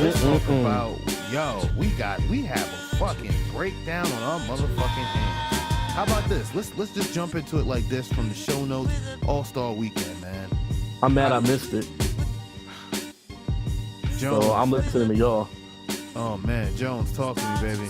let's talk about, we have a fucking breakdown on our motherfucking hands. How about this? Let's just jump into it like this from the show notes. All-Star Weekend, man. I'm mad I missed it. Jones. So I'm listening to y'all. Oh man, Jones, talk to me, baby.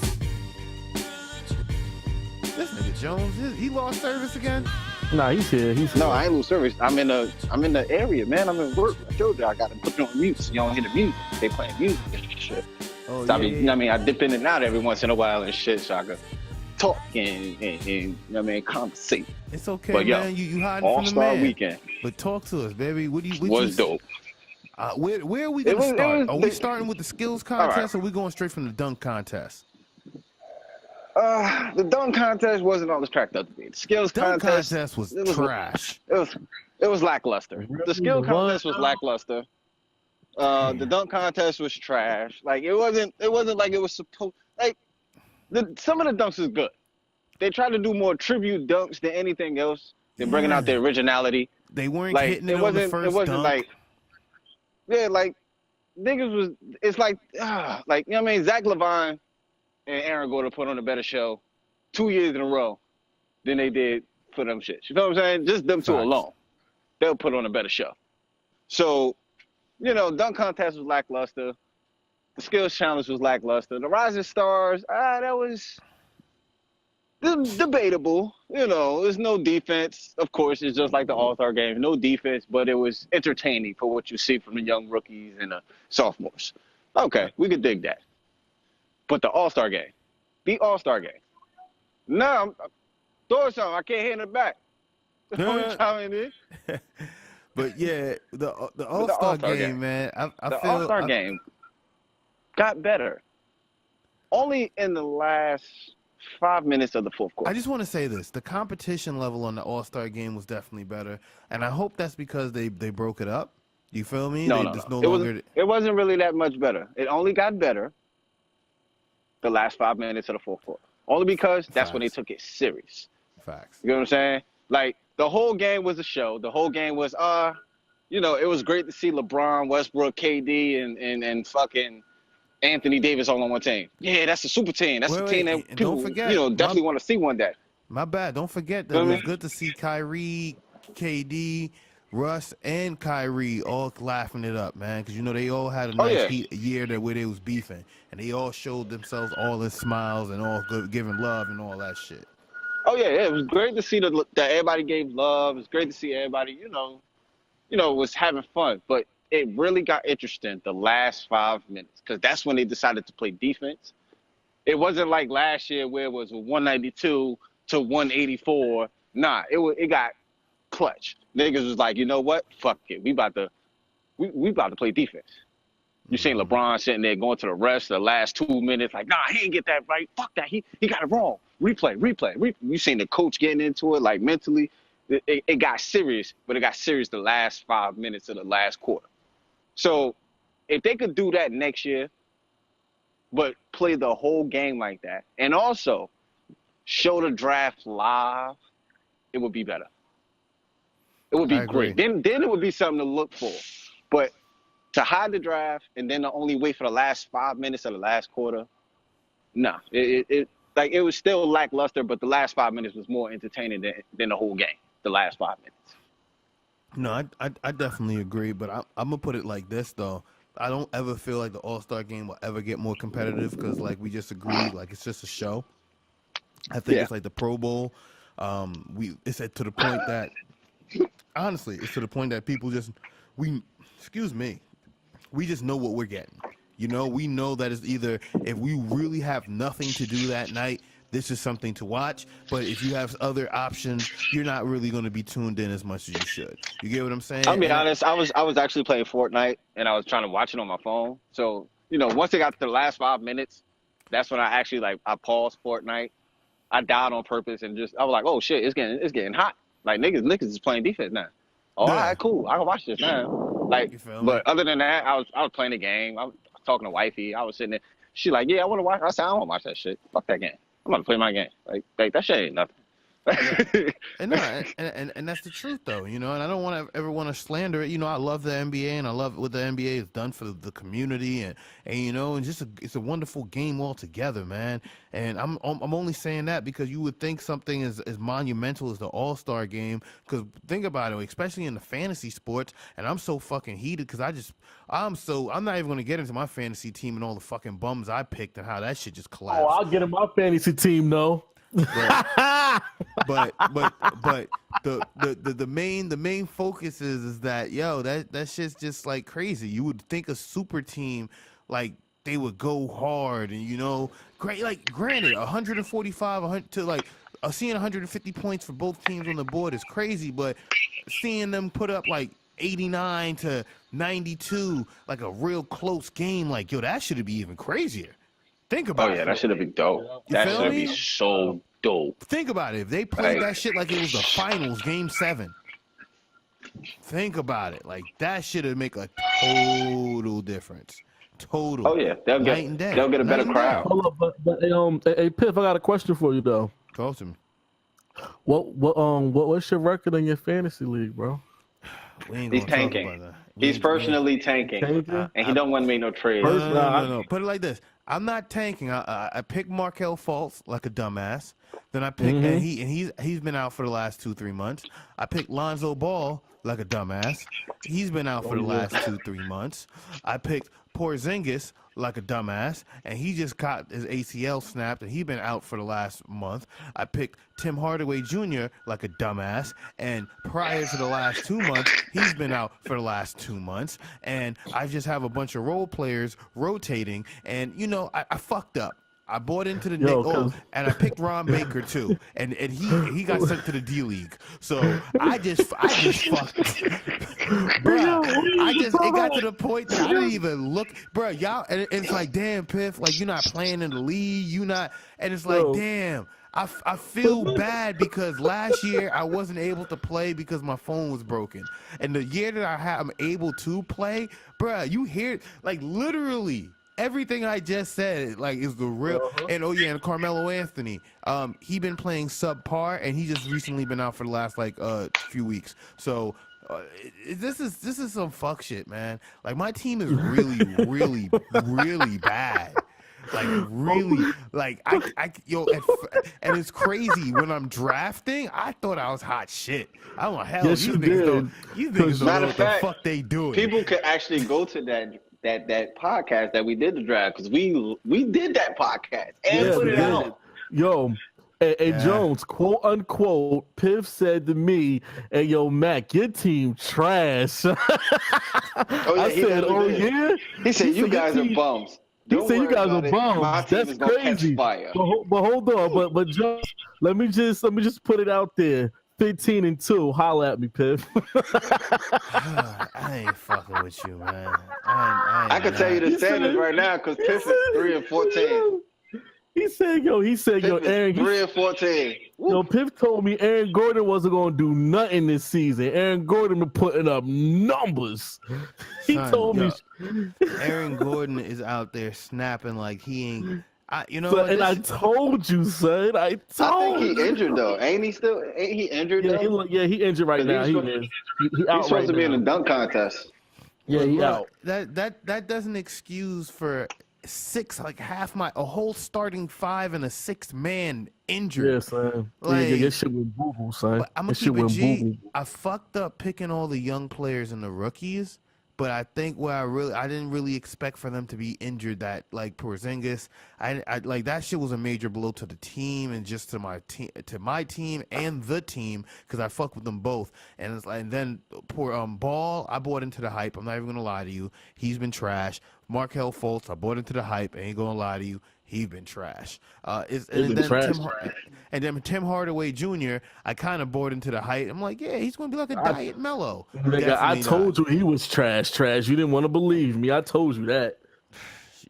This nigga Jones, he lost service again? Nah, he's here. No, I ain't lose service. I'm in the area, man. I'm in work. I told you I got to put you on mute so you don't hear the music. They playing music and shit. Oh, so yeah, you know what I mean? I dip in and out every once in a while and shit so I can talk and you know what I mean, conversate. It's okay, but, man. You hiding from the man. All-Star Weekend. But talk to us, baby. What dope. Where are we going to start? Are we starting with the skills contest or are we going straight from the dunk contest? The dunk contest wasn't all it's cracked up to be. The skills contest was trash. It was lackluster. The skill contest was lackluster. The dunk contest was trash. Like it wasn't like it was supposed. Like some of the dunks is good. They tried to do more tribute dunks than anything else. They're bringing out their originality. They weren't hitting it on the first It wasn't dunk. like niggas was. It's like you know what I mean. Zach LaVine and Aaron Gordon put on a better show 2 years in a row than they did for them shits. You know what I'm saying? Just them two alone, they'll put on a better show. So, you know, dunk contest was lackluster. The skills challenge was lackluster. The Rising Stars, that was debatable. You know, there's no defense. Of course, it's just like the All-Star game. No defense, but it was entertaining for what you see from the young rookies and the sophomores. Okay, we could dig that. But the All-Star game, no, I'm throwing something. I can't hit in the back. The only time it is. But yeah, the All-Star game, man. The All-Star game got better. Only in the last 5 minutes of the fourth quarter. I just want to say this: the competition level on the All-Star game was definitely better, and I hope that's because they broke it up. You feel me? No. It wasn't really that much better. It only got better the last 5 minutes of the fourth quarter. Only because that's when they took it serious. Facts. You know what I'm saying? Like, the whole game was a show. The whole game was, you know, it was great to see LeBron, Westbrook, KD, and fucking Anthony Davis all on one team. Yeah, that's a super team. That's a team that people, definitely want to see one day. My bad. Don't forget that it was good to see Kyrie, KD, Russ, and Kyrie all laughing it up, man, because, you know, they all had a nice year where they was beefing, and they all showed themselves all their smiles and all good, giving love and all that shit. Oh, yeah, it was great to see that everybody gave love. It was great to see everybody, you know, was having fun. But it really got interesting the last 5 minutes because that's when they decided to play defense. It wasn't like last year where it was 192 to 184. Nah, it got clutch. Niggas was like, you know what? Fuck it. We about to play defense. You seen LeBron sitting there going to the rest of the last 2 minutes, like, nah, he didn't get that right. Fuck that. He got it wrong. Replay. You seen the coach getting into it, like, mentally. It got serious, but it got serious the last 5 minutes of the last quarter. So if they could do that next year, but play the whole game like that, and also show the draft live, it would be better. It would be great. Then it would be something to look for. But to hide the draft and then to only wait for the last 5 minutes of the last quarter, nah. It was still lackluster, but the last 5 minutes was more entertaining than the whole game, the last 5 minutes. No, I definitely agree, but I'm going to put it like this, though. I don't ever feel like the All-Star game will ever get more competitive because, like we just agreed, like it's just a show. I think it's like the Pro Bowl. It's to the point that, honestly, it's to the point that people we just know what we're getting. You know, we know that it's either if we really have nothing to do that night, this is something to watch. But if you have other options, you're not really going to be tuned in as much as you should. You get what I'm saying? I'll be honest. I was actually playing Fortnite and I was trying to watch it on my phone. So, you know, once it got to the last 5 minutes, that's when I actually I paused Fortnite. I died on purpose and I was like, oh shit, it's getting hot. Like niggas is playing defense now. Oh, all right, cool. I can watch this now. Like, but other than that, I was playing the game. I was talking to wifey. I was sitting there. She like, yeah, I want to watch. I said, I don't want to watch that shit. Fuck that game. I'm about to play my game. Like that shit ain't nothing. And no, and that's the truth though, you know. And I don't want to ever want to slander it. You know, I love the NBA and I love what the NBA has done for the community, and you know, and it's a wonderful game altogether, man. And I'm only saying that because you would think something as monumental as the All-Star game. Because think about it, especially in the fantasy sports. And I'm so fucking heated because I'm not even going to get into my fantasy team and all the fucking bums I picked and how that shit just collapsed. Oh, I'll get in my fantasy team though. But the main focus is that that shit's just like crazy. You would think a super team like they would go hard and you know great, like granted 145 100 to like seeing 150 points for both teams on the board is crazy, but seeing them put up like 89 to 92 like a real close game, like that should be even crazier. Think about it. Oh yeah, that should have been dope. That should be so dope. Think about it. If they played that shit like it was the finals, game 7. Think about it. Like that should have make a total difference. Total. Oh yeah, they'll get a better crowd. Hold up, but hey Piff, I got a question for you though. Talk to me. What's your record in your fantasy league, bro? He's tanking. He's personally tanking, and he don't want to make no trades. No. Put it like this: I'm not tanking. I picked Markelle Fultz like a dumbass. Then I picked, and he's been out for the last 2-3 months. I picked Lonzo Ball like a dumbass. He's been out for the last 2-3 months. I picked Porzingis like a dumbass, and he just got his ACL snapped, and he's been out for the last month. I picked Tim Hardaway Jr. like a dumbass, and prior to the last 2 months, he's been out for the last 2 months. And I just have a bunch of role players rotating, and you know, I fucked up. I bought into the and I picked Ron Baker too, and he got sent to the D League. So I just fucked, bro. It got to the point that I didn't even look, bro. Y'all, and it's like, damn, Piff, like you're not playing in the league, and it's like, damn. I feel bad because last year I wasn't able to play because my phone was broken, and the year that I'm able to play, bro, you hear like literally. Everything I just said, like, is the real. And and Carmelo Anthony, he been playing subpar, and he just recently been out for the last like few weeks. So this is some fuck shit, man. Like my team is really, really, really bad. Like really, like and it's crazy when I'm drafting. I thought I was hot shit. I don't know, hell, yes, these niggas don't know what the fuck they doing. People could actually go to that podcast that we did the draft because we did that podcast and put it out. Yo, hey Jones, quote unquote, Piff said to me, "Hey yo, Mac, your team trash." I said, "Oh yeah." He said, "You guys are bums." He said, "You guys are bums." That's crazy. But hold on, but Jones, let me just put it out there. 15-2. Holla at me, Piff. I ain't fucking with you, man. I can tell you the standings right now because Piff is 3-14. He said, yo, Aaron. 3-14. Yo, Piff told me Aaron Gordon wasn't gonna do nothing this season. Aaron Gordon been putting up numbers. He told me. Aaron Gordon is out there snapping like he ain't. I told you, son. I think he injured though. Ain't he injured? Yeah, he injured right now. He's supposed to be in the dunk contest. Yeah, he out. That doesn't excuse for a whole starting 5 and a 6-man injured. Yeah, son. Like, yeah, shit went boo-boo, son. I'm gonna keep it G. I fucked up picking all the young players and the rookies. But I think I didn't really expect for them to be injured. That like Porzingis, I like that shit was a major blow to the team and just to my team and the team because I fuck with them both. And it's like, and then poor Ball, I bought into the hype. I'm not even gonna lie to you, he's been trash. Markelle Fultz, I bought into the hype. I ain't gonna lie to you, he's been trash. And then Tim Hardaway Jr., I kind of bought into the hype. I'm like, yeah, he's going to be like a diet Melo. Nigga, I told you he was trash. You didn't want to believe me. I told you that.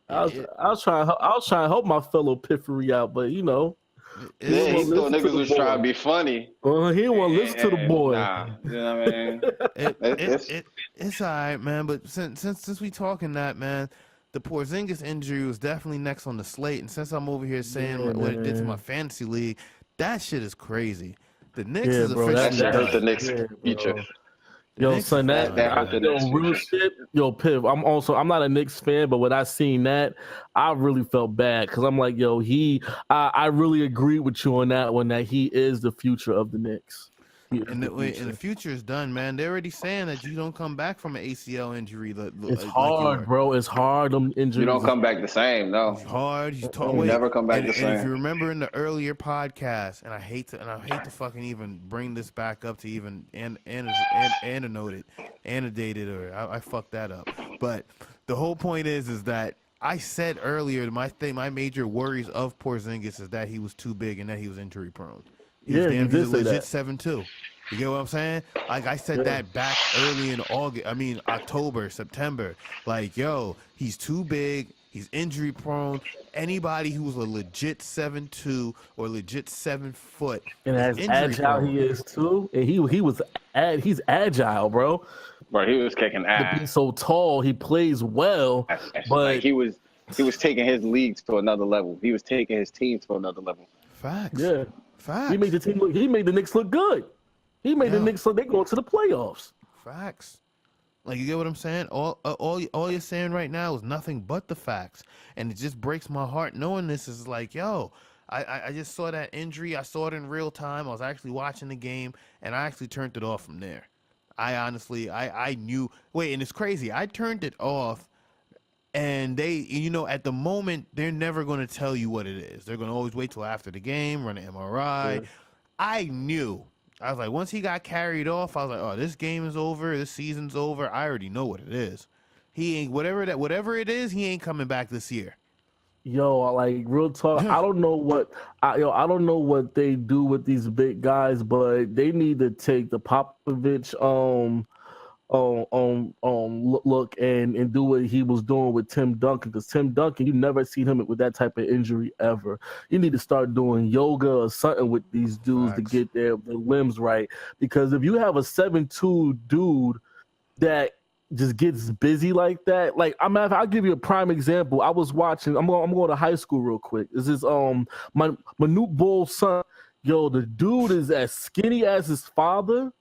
I was trying to help my fellow Piffery out, but you know. Yeah, he thought niggas was trying to be funny. He didn't want to listen to the boy. Nah, you know what I mean? It's all right, man. But since we talking that, man, the Porzingis injury was definitely next on the slate. And since I'm over here saying what it did to my fantasy league, that shit is crazy. The Knicks is bro, That officially shit hurt the done. Knicks' future. Yo, Knicks son, is that done. hurt the Knicks' real future. shit. Yo, Piv, I'm not a Knicks fan, but when I seen that, I really felt bad because I'm like, yo, I really agree with you on that one that he is the future of the Knicks. And the future is done, man. They're already saying that you don't come back from an ACL injury. It's Like hard, you bro. It's hard. Them injuries. You don't come back the same, no. He's hard. He's tall. You Wait, never come back and, the and if same. you remember in the earlier podcast, and I hate to fucking even bring this back up to even annotate it, or I fucked that up. But the whole point is that I said earlier my major worries of Porzingis is that he was too big and that he was injury prone. He's you did he's a say legit that. 7'2". You get what I'm saying? Like I said that back early in October, September. Like, yo, he's too big. He's injury prone. Anybody who's a legit 7'2" or legit 7 foot, And as agile he is too, and he's agile, bro. Bro, he was kicking To ass. be so tall, he plays well, but Like he was taking his leagues to another level. He was taking his teams to another level. Facts. yeah, Facts. he made the team look. He made the Knicks look good. He made the Knicks look. They going to the playoffs. Facts. Like, you get what I'm saying? All you're saying right now is nothing but the facts, and it just breaks my heart knowing this. Is like, yo, I just saw that injury. I saw it in real time. I was actually watching the game, and I actually turned it off from there. I honestly, I knew. Wait, and it's crazy. I turned it off, and they, at the moment, they're never going to tell you what it is. They're going to always wait till after the game, run an MRI. Yeah. I knew. I was like, once he got carried off, I was like, oh, this game is over. This season's over. I already know what it is. He ain't whatever it is. He ain't coming back this year. Yo, like real talk. I don't know what they do with these big guys, but they need to take the Popovich look and do what he was doing with Tim Duncan, because Tim Duncan, you never seen him with that type of injury ever. You need to start doing yoga or something with these dudes Facts. to get their limbs right, because if you have a 7'2" dude that just gets busy like that, like I'll give you a prime example. I was watching. I'm going to high school real quick. This is my Manute Bol's son. Yo, the dude is as skinny as his father,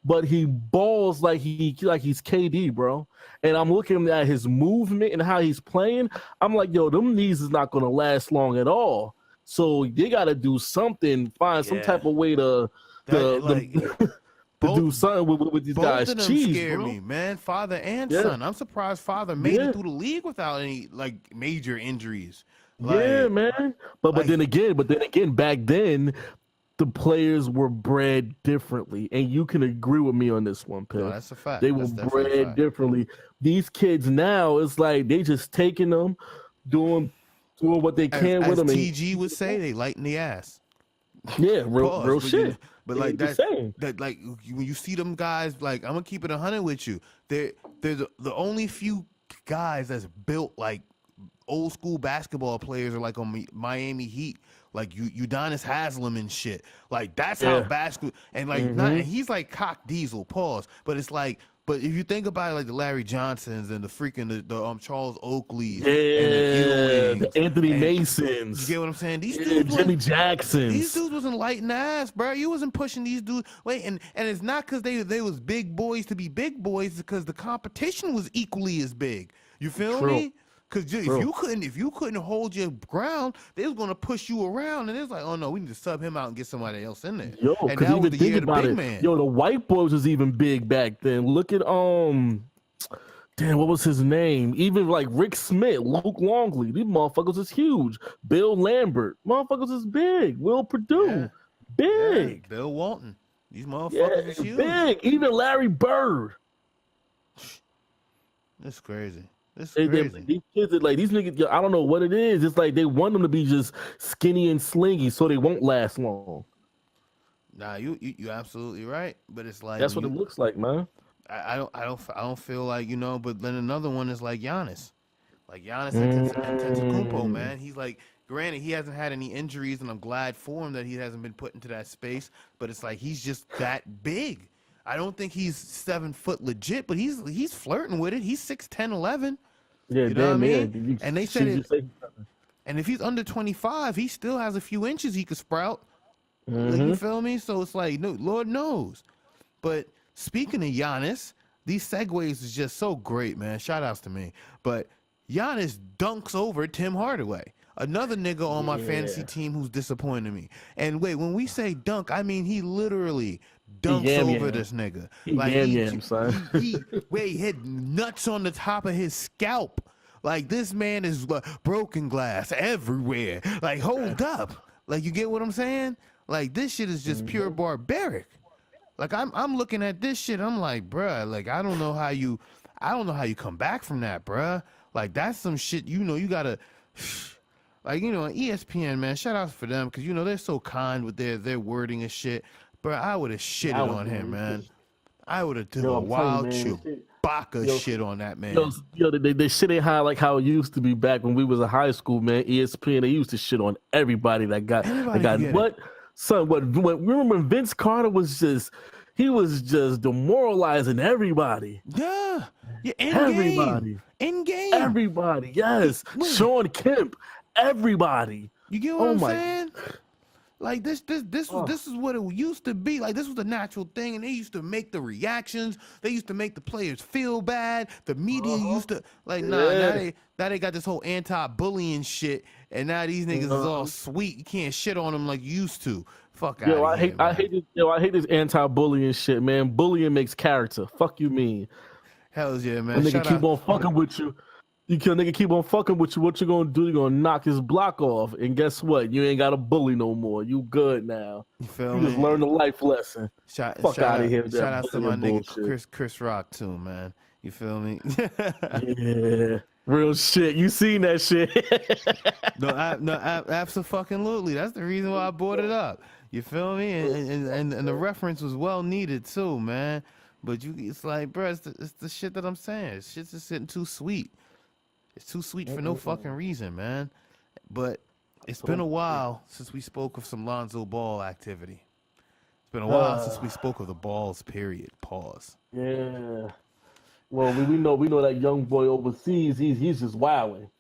but he balls like he's KD, bro. And I'm looking at his movement and how he's playing. I'm like, yo, them knees is not gonna last long at all. So they gotta do something, find some type of way to do something with these guys. Both of them Cheese, scare bro. me, man. Father and son. I'm surprised father made it through the league without any major injuries. Man. But then again, back then, the players were bred differently, and you can agree with me on this one, Pitt. No, that's a fact. They were bred differently. These kids now, it's like they just taking them, doing what they can with them. As TG would say, they lighten the ass. Yeah, real shit. But like that, like when you see them guys, like I'm gonna keep it 100 with you. They're the only few guys that's built like old school basketball players are like on Miami Heat, like Udonis Haslem and shit. Like that's how basketball and like and he's like cock diesel, pause. But it's like, but if you think about it, like the Larry Johnsons and the freaking the Charles Oakleys, and the Anthony Masons. You get what I'm saying? These dudes, Jimmy Jacksons. These dudes wasn't lighting ass, bro. You wasn't pushing these dudes. Wait, and it's not because they was big boys to be big boys, because the competition was equally as big. You feel me? Because if you couldn't hold your ground, they was gonna push you around, and it's like, oh no, we need to sub him out and get somebody else in there. Yo, and that was the year of the big man. Yo, the white boys was even big back then. Look at damn, what was his name? Even like Rick Smith, Luke Longley, these motherfuckers is huge. Bill Lambert, motherfuckers is big. Will Perdue, big. Yeah, Bill Walton, these motherfuckers is huge. Big. Even Larry Bird. That's crazy. These kids are like, these niggas, I don't know what it is. It's like they want them to be just skinny and slingy so they won't last long. Nah, you absolutely right. But it's like that's what it looks like, man. I don't feel like, but then another one is like Giannis. Like Giannis Antetokounmpo, man. He's like, granted, he hasn't had any injuries, and I'm glad for him that he hasn't been put into that space, but it's like he's just that big. I don't think he's 7 foot legit, but he's flirting with it. He's 6'10", 11. Yeah, you know what I mean? And they said and if he's under 25, he still has a few inches he could sprout. Like, you feel me? So it's like, no, Lord knows. But speaking of Giannis, these segues is just so great, man. Shout outs to me. But Giannis dunks over Tim Hardaway, another nigga on my fantasy team who's disappointed me. And wait, when we say dunk, I mean he literally dunks over this nigga. Like he hit nuts on the top of his scalp. Like, this man is broken glass everywhere. Like, hold up. Like, you get what I'm saying? Like, this shit is just pure barbaric. Like, I'm looking at this shit. I'm like, bruh, like, I don't know how you come back from that, bruh. Like, that's some shit, you gotta, like, ESPN, man, shout out for them, because, they're so kind with their wording and shit. Bruh, I would have shitted on him, man. I would have done a wild Chewbacca shit on that man. They shit ain't high like how it used to be back when we was in high school, man. ESPN, they used to shit on everybody that got what? Son, remember when Vince Carter was just demoralizing everybody. Yeah. Everybody. In game. Everybody, yes. Sean Kemp, everybody. You get what I'm saying? Like, this is what it used to be. Like, this was the natural thing, and they used to make the reactions. They used to make the players feel bad. The media used to now they got this whole anti-bullying shit, and now these niggas is all sweet. You can't shit on them like you used to. Fuck out of here, I hate this anti-bullying shit, man. Bullying makes character. Fuck you mean? Hells yeah, man. Nigga keep on fucking with you. Nigga keep on fucking with you. What you gonna do? You gonna knock his block off, and guess what? You ain't got a bully no more. You good now. You feel me? You just learned a life lesson. Fuck out of here. Shout out to my nigga Chris Rock too, man. You feel me? Yeah, real shit. You seen that shit? No, absolutely. That's the reason why I brought it up. You feel me? And the reference was well needed too, man. But it's like, bro, it's the shit that I'm saying. Shit's just getting too sweet. It's too sweet for no fucking reason, man. But it's been a while since we spoke of some Lonzo Ball activity. It's been a while since we spoke of the balls, period. Pause. Yeah. Well, we know that young boy overseas, he's just wilding.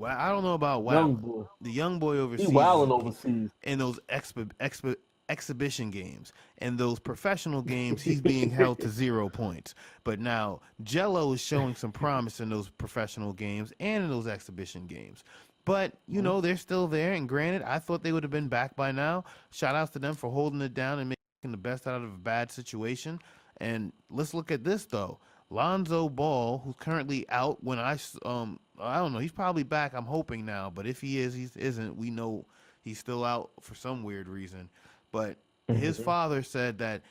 I don't know about wilding. The young boy overseas. He's wilding overseas. In those exhibition games. And those professional games, he's being held to 0 points. But now, Jello is showing some promise in those professional games and in those exhibition games. But, they're still there. And granted, I thought they would have been back by now. Shout outs to them for holding it down and making the best out of a bad situation. And let's look at this, though. Lonzo Ball, who's currently out I don't know, he's probably back, I'm hoping now. But if he is, he isn't. We know he's still out for some weird reason. But his father said that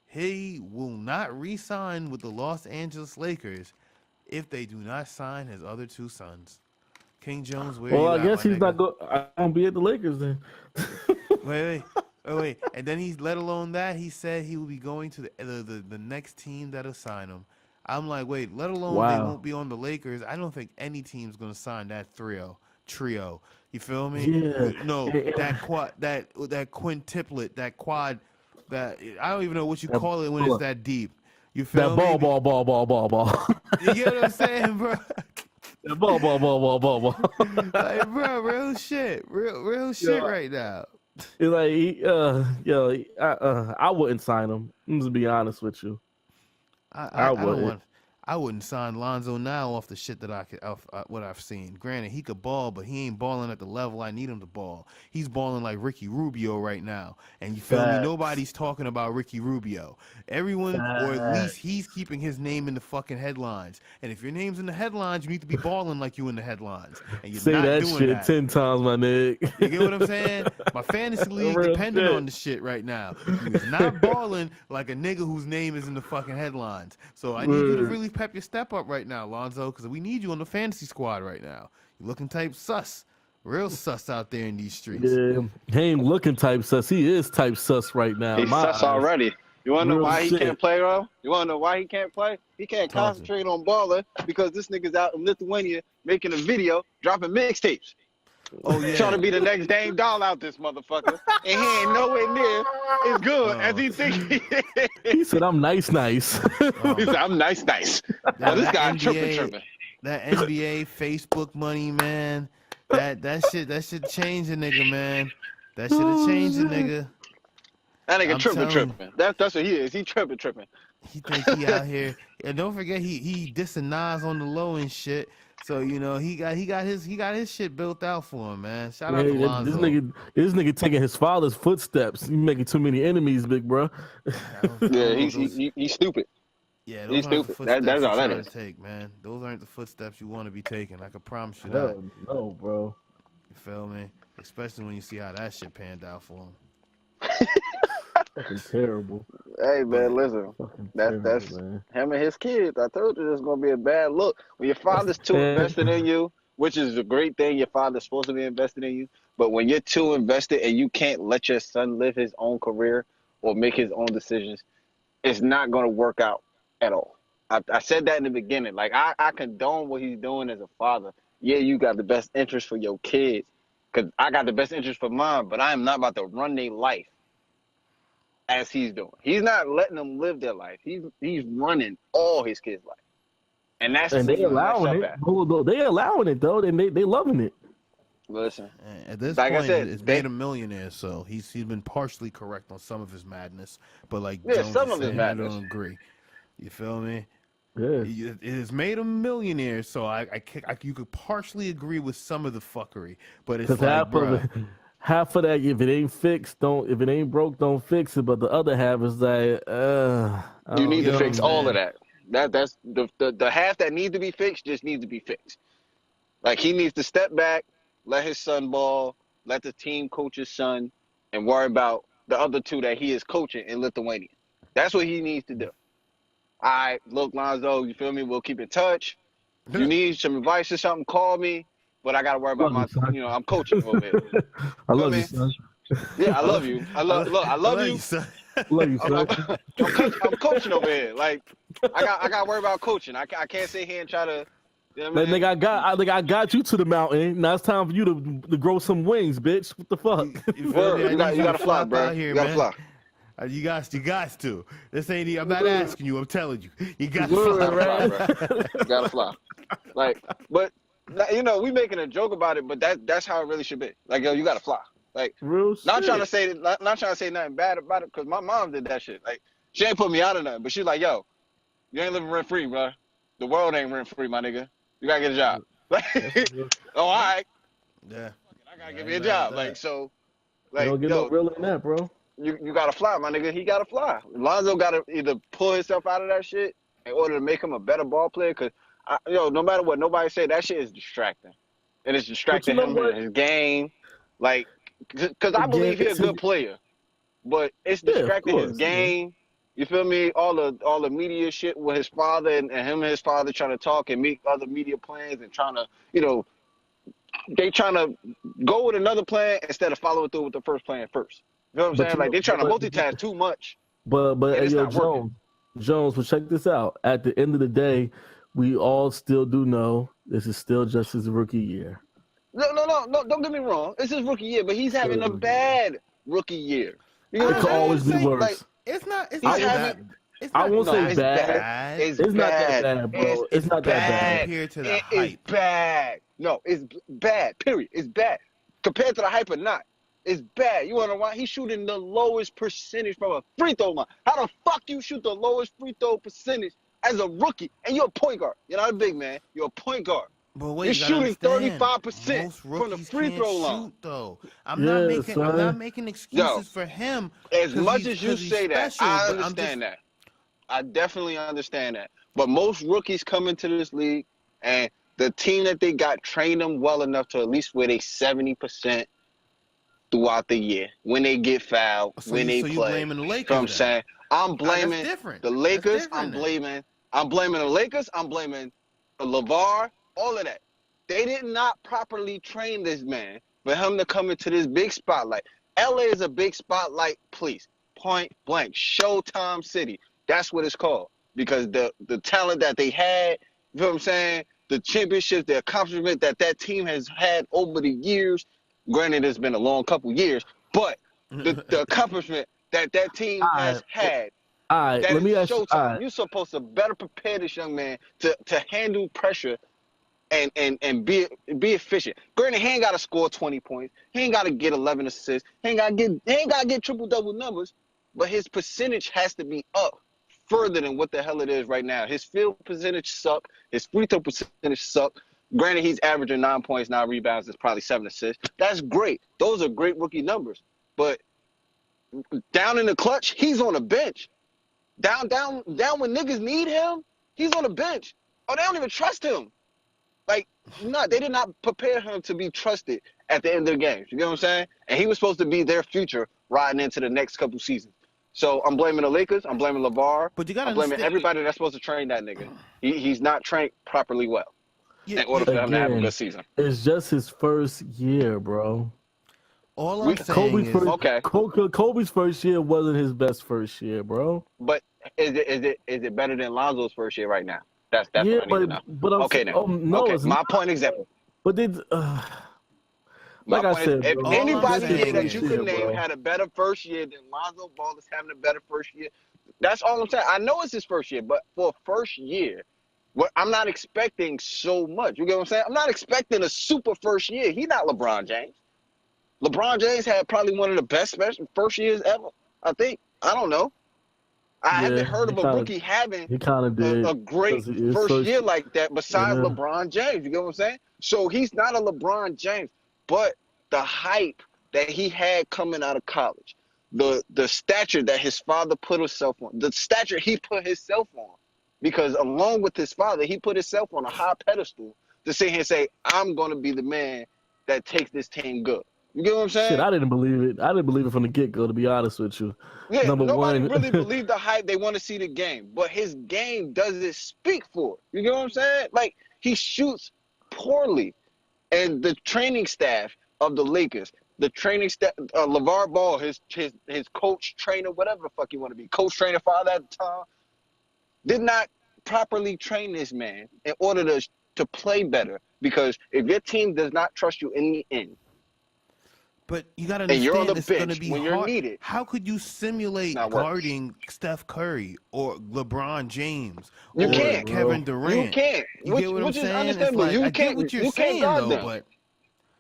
he will not re-sign with the Los Angeles Lakers if they do not sign his other two sons. King Jones, where you I at, guess he's nigga? not going to be at the Lakers then. wait. And then let alone that, he said he will be going to the next team that'll sign him. I'm like, wait, let alone they won't be on the Lakers. I don't think any team's going to sign that trio. You feel me? Yeah. No, that quintuplet, that quad, that I don't even know what you call it when it's that deep. You feel me? That ball. You get what I'm saying, bro? That ball. Like, bro, real shit right now. It's like, I wouldn't sign him. I'm just be honest with you. I wouldn't sign Lonzo now off the shit that what I've seen. Granted, he could ball, but he ain't balling at the level I need him to ball. He's balling like Ricky Rubio right now. And you feel me? Nobody's talking about Ricky Rubio. Everyone, or at least he's keeping his name in the fucking headlines. And if your name's in the headlines, you need to be balling like you in the headlines. And you're not that doing shit that. 10 times, my nigga. You get what I'm saying? My fantasy league depending on the shit right now. He's not balling like a nigga whose name is in the fucking headlines. So I need you to really pep your step up right now, Lonzo, because we need you on the fantasy squad right now. You're looking type sus. Real sus out there in these streets. Yeah, he ain't looking type sus. He is type sus right now. He's sus already. You want to know why he can't play, bro? You want to know why he can't play? He can't concentrate on balling because this nigga's out in Lithuania making a video, dropping mixtapes. Oh, yeah. Trying to be the next Dame Doll out this motherfucker. And he ain't nowhere near as good as he think he is. He said, I'm nice. He said, I'm nice. Now, this guy tripping. That NBA Facebook money, man. That shit changed a nigga, man. That shit have changed a nigga. That nigga I'm telling you, tripping. That's what he is. He tripping. he think he out here, and don't forget he dissing Nas on the low and shit. So you know he got his shit built out for him, man. Shout out to Yeah, this Lonzo. nigga taking his father's footsteps. You making too many enemies, big bro. I don't Yeah, know if those, he's stupid. yeah, He's those aren't the stupid. footsteps That's you're all that trying is. to take, man. Those aren't the footsteps you want to be taking. I can promise you that. Hell no, bro. You feel me? Especially when you see how that shit panned out for him. Fucking terrible. Hey But man, listen. Fucking That's terrible, man. him and his kids. I told you there's gonna be a bad look when your father's too invested in you, which is a great thing. Your father's supposed to be invested in you, but when you're too invested and you can't let your son live his own career or make his own decisions, it's not gonna work out at all. I said that in the beginning. Like I condone what he's doing as a father. Yeah, you got the best interest for your kids, cause I got the best interest for mine. But I am not about to run their life as he's doing. He's not letting them live their life. He's running all his kids' life, and that's And where they you mess allowing up it. at. They allowing it though. They loving it. Listen, at this like I point, said, it's made him millionaire. So he's been partially correct on some of his madness. But like yeah, Jones some is of his saying, I madness. don't agree. You feel me? Yeah. It has made him millionaire, so you could partially agree with some of the fuckery, but it's Because like, bro, half of that, if it ain't fixed, if it ain't broke, don't fix it. But the other half is like, I You don't need to yo, know, fix all of man. that. That's the half that needs to be fixed just needs to be fixed. Like he needs to step back, let his son ball, let the team coach his son, and worry about the other two that he is coaching in Lithuania. That's what he needs to do. All right, look, Lonzo, you feel me? We'll keep in touch. If you need some advice or something, call me. But I got to worry about Love you, son. I'm coaching over here. I Feel love you, me? son. Yeah, I I love love, you. I love you. son. Love you, son. I'm coaching over here. Like I got to worry about coaching. I can't sit here and try to. You know what Like, I mean? nigga, I got you to the mountain. Now it's time for you to grow some wings, bitch. What the fuck? You feel me? Word, I need you you got to to fly, flop bro. out here, You got to man. fly. You got to. This ain't. I'm not asking you. I'm telling you. You got to You fly. gotta fly, bro. You gotta fly. Like, but you know, we making a joke about it, but that's how it really should be. Like, yo, you gotta fly. Like, Real not trying to shit. say not trying to say nothing bad about it, because my mom did that shit. Like, she ain't put me out of nothing, but she's like, yo, you ain't living rent free, bro. The world ain't rent free, my nigga. You gotta get a job. Like, oh, all right, Yeah. I gotta I give ain't me a mad at job. Like, that. so, You like, don't get no yo, realer than that, bro. you gotta fly, my nigga. He gotta fly. Lonzo gotta either pull himself out of that shit in order to make him a better ball player. Cause no matter what nobody say, that shit is distracting, and it's But you distracting know him in what? his game. Like, cause I Again, believe he's a good player, but it's yeah, of distracting his course. Yeah. game. You feel me? All the media shit with his father and him and his father trying to talk and make other media plans and trying to, they trying to go with another plan instead of following through with the first plan first. You know what I'm But saying? you Like know, they're trying to multitask too much, but and hey, it's yo, not working. Jones. But check this out. At the end of the day, we all still do know this is still just his rookie year. No. Don't get me wrong. It's his rookie year, but he's Still having his a rookie year. bad rookie year. You know It what I'm could saying? always be Like worse. It's not. It's he's not having. that. It's I not won't No, say that it's bad. bad. bad. It's It's not that bad. bad, bro. It's It's not that bad. Compared to the It is hype. bad. No, it's bad. Period. It's bad. Compared to the hype or not, it's bad. You wanna know why? He's shooting the lowest percentage from a free throw line. How the fuck you shoot the lowest free throw percentage as a rookie? And you're a point guard. You're not a big man. You're a point guard. But wait, You're you gotta shooting understand. 35% Most from the rookies free can't throw line. shoot though. Yeah, I'm not son. making Yo, excuses for him as much as you because he's say that, special. I But I'm just understand that. I definitely understand that. But most rookies come into this league, and the team that they got trained them well enough to at least where they 70% throughout the year. When they get fouled, when they so you play. blaming the You know what Lakers I'm then? saying? I'm That's blaming different. the That's Lakers. different then. I'm blaming the Lakers. I'm blaming LeVar. All of that. They did not properly train this man for him to come into this big spotlight. LA is a big spotlight, please. Point blank. Showtime City. That's what it's called. Because the talent that they had, you know what I'm saying? The championships, the accomplishment that team has had over the years. Granted, it's been a long couple years, but the accomplishment that team All right, has had, all right. that Let is me ask you. All showtime. right, You're supposed to better prepare this young man to handle pressure and be efficient. Granted, he ain't got to score 20 points. He ain't got to get 11 assists. He ain't got to get triple double numbers. but his percentage has to be up further than what the hell it is right now. His field percentage suck. His free throw percentage suck. Granted, he's averaging 9 points, 9 rebounds, and probably 7 assists. That's great. Those are great rookie numbers. But down in the clutch, he's on the bench. Down when niggas need him, he's on the bench. Oh, they don't even trust him. Like, no, they did not prepare him to be trusted at the end of the games. You get what I'm saying? And he was supposed to be their future riding into the next couple seasons. So I'm blaming the Lakers. I'm blaming LeVar. But you gotta I'm blaming understand- everybody that's supposed to train that nigga. He's not trained properly well in order for him to have a good season. It's just his first year, bro. All I'm saying is, Kobe's first year wasn't his best first year, bro. But is it better than Lonzo's first year right now? That's what I need to know. But I'm Okay, then. no, okay, it's my not. point example. But then, My like I point said, is, bro, if anybody saying here that is- you can name bro. had a better first year than Lonzo Ball is having a better first year, that's all I'm saying. I know it's his first year, but for a first year, I'm not expecting so much. You get what I'm saying? I'm not expecting a super first year. He's not LeBron James. LeBron James had probably one of the best first years ever, I think. I don't know. I haven't heard of a rookie having He kind of did a great first year like that besides LeBron James. You get what I'm saying? So he's not a LeBron James, but the hype that he had coming out of college, the stature that his father put himself on, the stature he put himself on, because along with his father, he put himself on a high pedestal to sit here and say, I'm going to be the man that takes this team good. You get what I'm saying? Shit, I didn't believe it. I didn't believe it from the get-go, to be honest with you. Yeah, nobody one. really believed the hype. They want to see the game. But his game doesn't speak for it. You get what I'm saying? Like, he shoots poorly. And the training staff of the Lakers, the training staff, LeVar Ball, his coach, trainer, whatever the fuck you want to be, coach, trainer, father at the time, did not properly train this man in order to play better. Because if your team does not trust you in the end, but you got to and you're on understand the it's going to bench be when you're hard. needed. How could you simulate Not work. guarding Steph Curry or LeBron James You or can't, Kevin bro. Durant? You can't. You get what I'm Which is saying? It's understandable. like, You I can't. get what you're you saying, can't guard though, them. but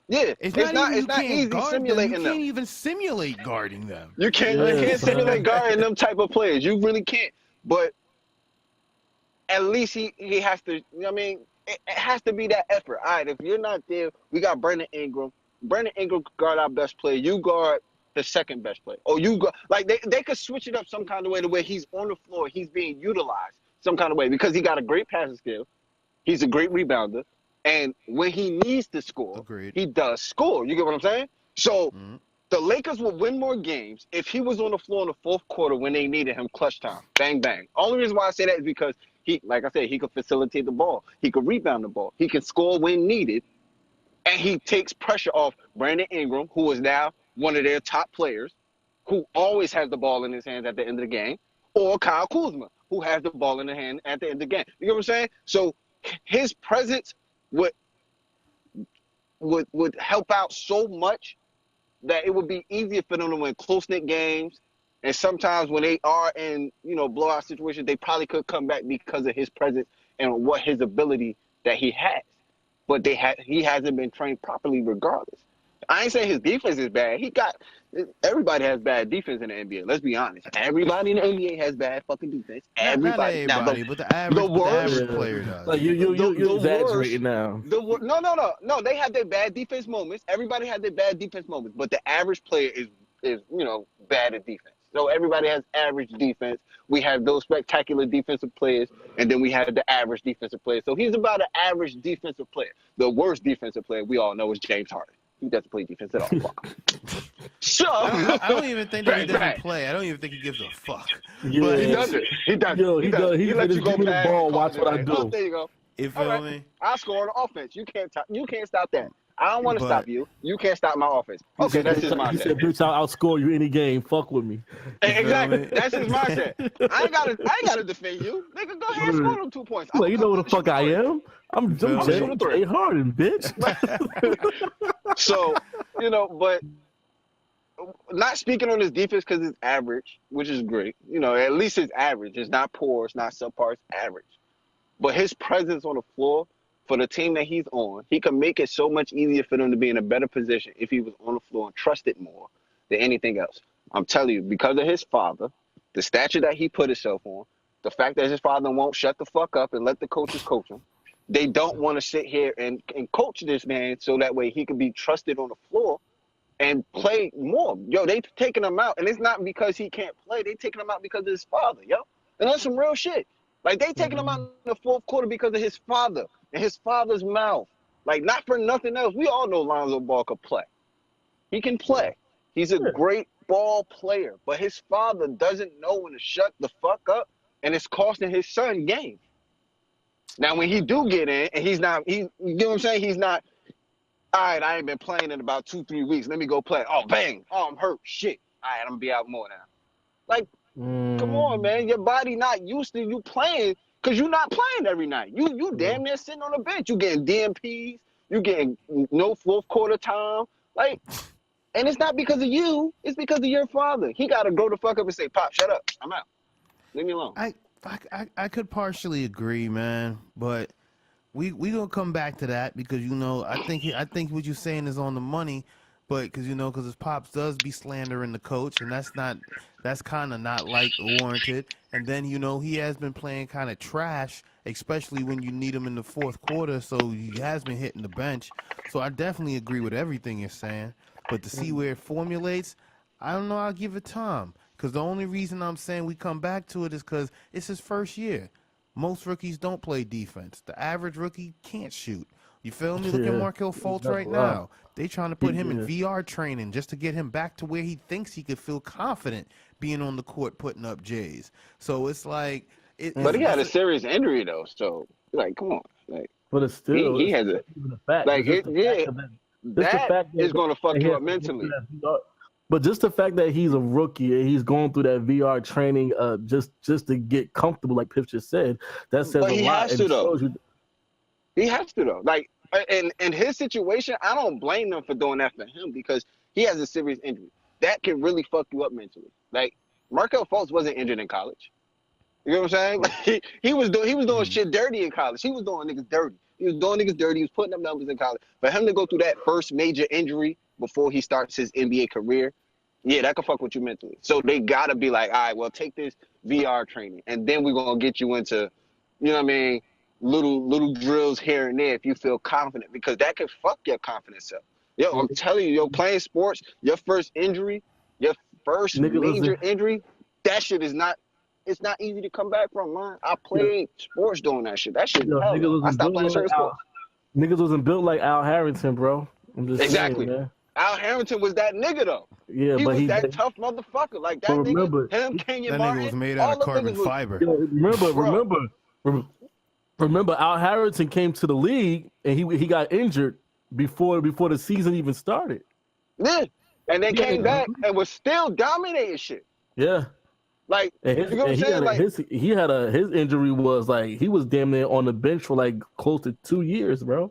Yeah, it's not easy guard them. simulating You them. can't even simulate guarding them. You can't simulate guarding them type of players. You really can't. But at least he has to. You know what I mean, it has to be that effort. All right, if you're not there, we got Brandon Ingram. Brandon Ingram guard our best player. You guard the second best player. Or you go like they could switch it up some kind of way to where he's on the floor, he's being utilized some kind of way because he got a great passing skill. He's a great rebounder. And when he needs to score, he does score. You get what I'm saying? So the Lakers will win more games if he was on the floor in the fourth quarter when they needed him clutch time. Bang, bang. Only reason why I say that is because he, like I said, he could facilitate the ball. He could rebound the ball. He can score when needed. And he takes pressure off Brandon Ingram, who is now one of their top players, who always has the ball in his hands at the end of the game, or Kyle Kuzma, who has the ball in the hand at the end of the game. You get what I'm saying? So his presence would help out so much that it would be easier for them to win close-knit games. And sometimes when they are in, blowout situations, they probably could come back because of his presence and what his ability that he has. But he hasn't been trained properly regardless. I ain't saying his defense is bad. Everybody has bad defense in the NBA. Let's be honest. Everybody in the NBA has bad fucking defense. Everybody. Not everybody, but the average player does. Like you're exaggerating now. No. They have their bad defense moments. Everybody has their bad defense moments, but the average player is bad at defense. So everybody has average defense. We have those spectacular defensive players, and then we have the average defensive player. So he's about an average defensive player. The worst defensive player we all know is James Harden. He doesn't play defense at all. So I don't even think that he doesn't play. I don't even think he gives a fuck. Yeah, but he doesn't. He does. He does. He lets you go past the ball. Watch what I do. Oh, there you go. You feel me? I score on the offense. You can't stop that. I don't want to stop you. You can't stop my offense. Okay, that's his mindset. He said, "Bitch, I'll outscore you any game. Fuck with me." Exactly. That's his mindset. I ain't gotta defend you. Nigga, go ahead and score them 2 points. Well, you know what the fuck I am? I'm Jay Harden, bitch. So, but not speaking on his defense because it's average, which is great. At least it's average. It's not poor. It's not subpar. It's average. But his presence on the floor for the team that he's on, he can make it so much easier for them to be in a better position if he was on the floor and trusted more than anything else. I'm telling you, because of his father, the stature that he put himself on, the fact that his father won't shut the fuck up and let the coaches coach him. They don't want to sit here and coach this man so that way he can be trusted on the floor and play more. Yo, they taking him out, and it's not because he can't play. They taking him out because of his father, yo. And that's some real shit. Like, they taking him out in the fourth quarter because of his father and his father's mouth. Like, not for nothing else. We all know Lonzo Ball could play. He can play. He's a great ball player, but his father doesn't know when to shut the fuck up, and it's costing his son games. Now, when he do get in, and you know what I'm saying? He's not, all right, I ain't been playing in about 2-3 weeks. Let me go play. Oh, bang. Oh, I'm hurt. Shit. All right, I'm going to be out more now. Like, come on, man. Your body not used to you playing because you're not playing every night. You damn near sitting on the bench. You getting DMPs. You getting no fourth quarter time. Like, and it's not because of you. It's because of your father. He got to grow the fuck up and say, Pop, shut up. I'm out. Leave me alone. I could partially agree, man, but we gonna come back to that because I think what you're saying is on the money, but because his pops does be slandering the coach, and that's kind of not like warranted. And then he has been playing kind of trash, especially when you need him in the fourth quarter. So he has been hitting the bench. So I definitely agree with everything you're saying, but to see where it formulates, I don't know. I'll give it time. Because the only reason I'm saying we come back to it is because it's his first year. Most rookies don't play defense. The average rookie can't shoot. You feel me? Look at Markelle Fultz right now. They trying to put him in VR training just to get him back to where he thinks he could feel confident being on the court putting up J's. So it's like... But he had a serious injury, though. So, like, come on. Like, but it's still... He has a... Fact. Like, that is going to fuck you up mentally. But just the fact that he's a rookie and he's going through that VR training just to get comfortable, like Piff just said, that says a lot. He has to, though. He has to, though. Like, in his situation, I don't blame them for doing that for him because he has a serious injury. That can really fuck you up mentally. Like, Markelle Fultz wasn't injured in college. You know what I'm saying? Like, he was doing shit dirty in college. He was doing niggas dirty. He was doing niggas dirty. He was putting up numbers in college. For him to go through that first major injury before he starts his NBA career, yeah, that could fuck with you mentally. So they got to be like, all right, well, take this VR training, and then we're going to get you into, you know what I mean, little drills here and there if you feel confident, because that could fuck your confidence up. Yo, I'm telling you, playing sports, your first injury, your first major injury, that shit is not, it's not easy to come back from, man. I played sports doing that shit. That shit, I stopped playing certain sports. Niggas wasn't built like Al Harrington, bro. I'm just exactly. saying, man. Al Harrington was that nigga, though. Yeah, he but was that tough motherfucker. Like, that nigga, him, Kenyon Martin. That nigga was made out of carbon fiber. Remember, Al Harrington came to the league, and he got injured before the season even started. Yeah, and then came back and was still dominating shit. Yeah. Like, you know what I'm saying? Like, his injury was, like, he was damn near on the bench for, like, close to 2 years, bro.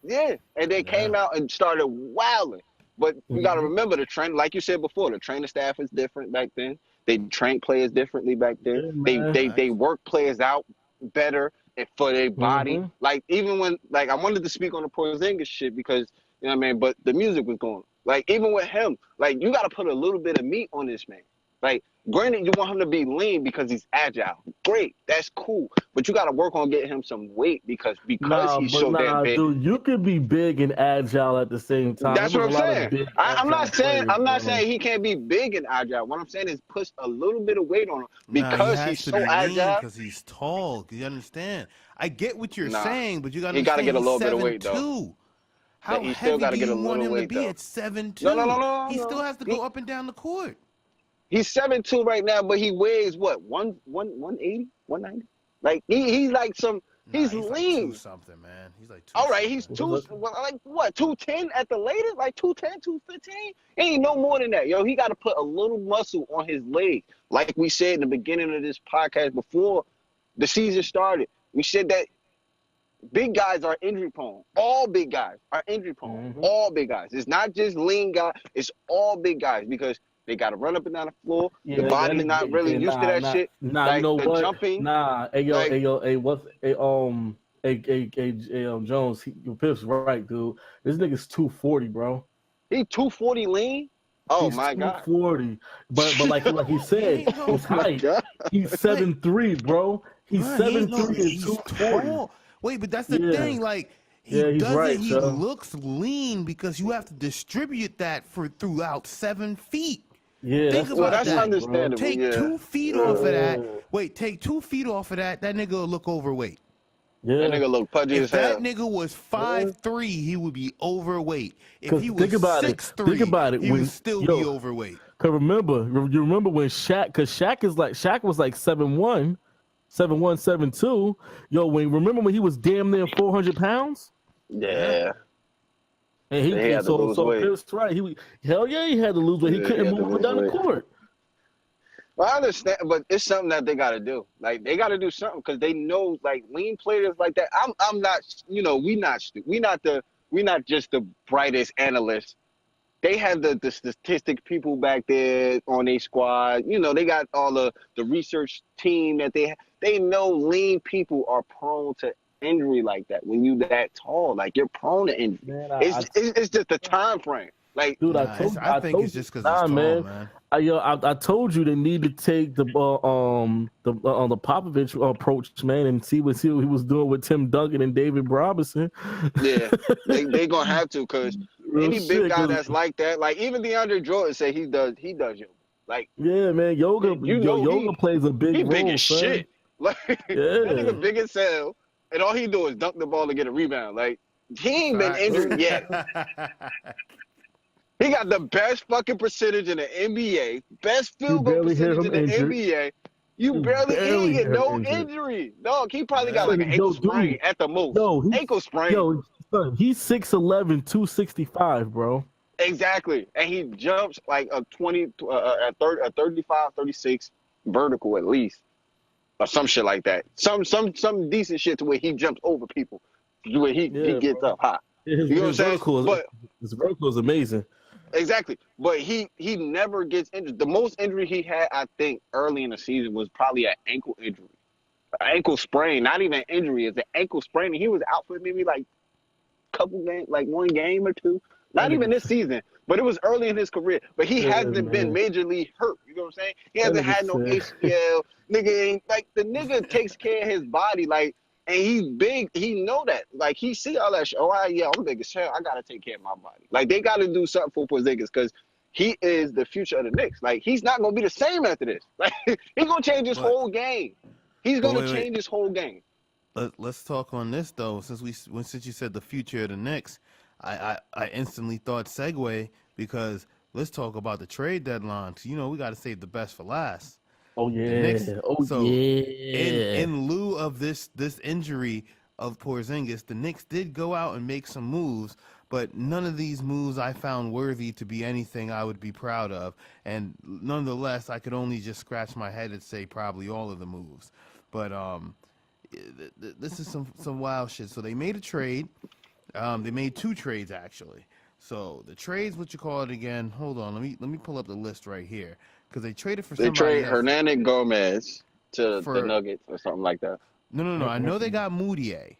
Yeah, and they came out and started wilding. But you got to remember the train, like you said before, the training staff is different back then. They train players differently back then. They work players out better and for their body. Like, even when, like, I wanted to speak on the Porzingis shit because, you know what I mean, but the music was going. Like, even with him, like, you got to put a little bit of meat on this man. Like, granted, you want him to be lean because he's agile. Great, that's cool. But you got to work on getting him some weight because he's so damn big. Dude, you could be big and agile at the same time. That's what I'm saying. I'm not saying he can't be big and agile. What I'm saying is push a little bit of weight on him because he's so agile. Because he's tall. You understand? I get what you're saying, but you got to get a little bit of weight though. How heavy do you want him to be at 7'2"? No. He still has to go up and down the court. He's 7'2" right now, but he weighs what? 180, 190? Like he's like he's lean. Like something, man. He's like all right, he's like what? 210 at the latest, like 210, 215. Ain't no more than that, yo. He got to put a little muscle on his leg, like we said in the beginning of this podcast before the season started. We said that big guys are injury prone. All big guys are injury prone. All big guys. It's not just lean guys. It's all big guys because they got to run up and down the floor. The body's not really used to that shit. Like, you know the what? Jumping. Jones, Piff's right, dude. This nigga's 240, bro. He 240 lean? Oh He's my God. 240. But like he He said, ain't no his My height. God. He's 7'3", bro. He's Bruh, he ain't 7'3" no. and He's 240. tall. Wait, but that's the Yeah. thing. Like he Yeah, he's doesn't. right, He yo. looks lean because you have to distribute that for throughout 7 feet. Yeah, Think that's Well, about the that's that. thing, bro. understandable. Take Yeah. 2 feet off of Yeah. that. Yeah. Wait, take 2 feet off of that. That nigga will look overweight. That Yeah. nigga look pudgy If as that hell. nigga was Yeah. 5'3", he would be overweight. If Cause he was think about it. Think 6'3", about it. he would When still be yo, overweight. cause you remember when Shaq was like 7'1", 7'1", 7'2". Yo, remember when he was damn near 400 pounds? Yeah. Yeah. And He had to lose so weight. Pips right. Hell yeah, he had to lose weight. He Yeah, he couldn't had to move up and lose down the weight. court. Well, I understand, but it's something that they got to do. Like they got to do something because they know, like lean players like that. I'm not, we not just the brightest analysts. They have the statistic people back there on their squad. You know, they got all the research team that they know lean people are prone to injury like that. When you that tall, like you're prone to injury. Man, It's just the time frame. Like dude, Nah, I think it's just because it's tall, man. I told you they need to take the Popovich approach, man, and see what he was doing with Tim Duncan and David Robinson. yeah, they gonna have to because Real any big shit, guy 'cause- that's like that, like even DeAndre Jordan say he does yoga. Like yeah, man, yoga plays a big he big role, as son. shit. Like that Yeah, nigga big as hell, and all he do is dunk the ball to get a rebound. Like he ain't been Facts. injured yet. He got the best fucking percentage in the NBA, best you field goal barely hear percentage him in the injured. NBA. You You barely barely get hear him no injured. injury. Dog, he probably got Yeah. like an ankle Yo, sprain dude, at the most. yo, Ankle sprain. son, he's 6'11", 265, bro. Exactly. And he jumps like a 35, 36 vertical at least. Or some shit like that. Some decent shit to where he jumps over people. To where he Yeah, gets bro. up high. His, You know what I'm his saying? vertical But his vertical is amazing. exactly. But he never gets injured. The most injury he had, I think, early in the season was probably an ankle injury. An ankle sprain, not even an injury, it's an ankle sprain. And he was out for maybe like couple games, like one game or two. Not That even nigga, this season, but it was early in his career. But he yeah, hasn't been man. majorly hurt. You know what I'm saying? He That hasn't nigga had no said, ACL. Nigga ain't like the nigga takes care of his body, like, and he's big. He know that. Like he see all that shit. Oh, yeah, I'm big as hell. I gotta take care of my body. Like they gotta do something for Porzingis because he is the future of the Knicks. Like he's not gonna be the same after this. Like he's gonna change his But whole game. He's but gonna wait. change his whole game. Let's talk on this though. Since you said the future of the Knicks, I instantly thought segue because let's talk about the trade deadline. You know we got to save the best for last. "Oh The Knicks. yeah, oh So yeah." in lieu of this injury of Porzingis, the Knicks did go out and make some moves, but none of these moves I found worthy to be anything I would be proud of. And nonetheless, I could only just scratch my head and say probably all of the moves. But this is some wild shit. So they made a trade. They made 2 trades actually. So the trades, what you call it again? Hold on, let me pull up the list right here because they traded for They somebody trade else. Hernandez Gomez to the For Nuggets or something like that. no. I know they got Moutier.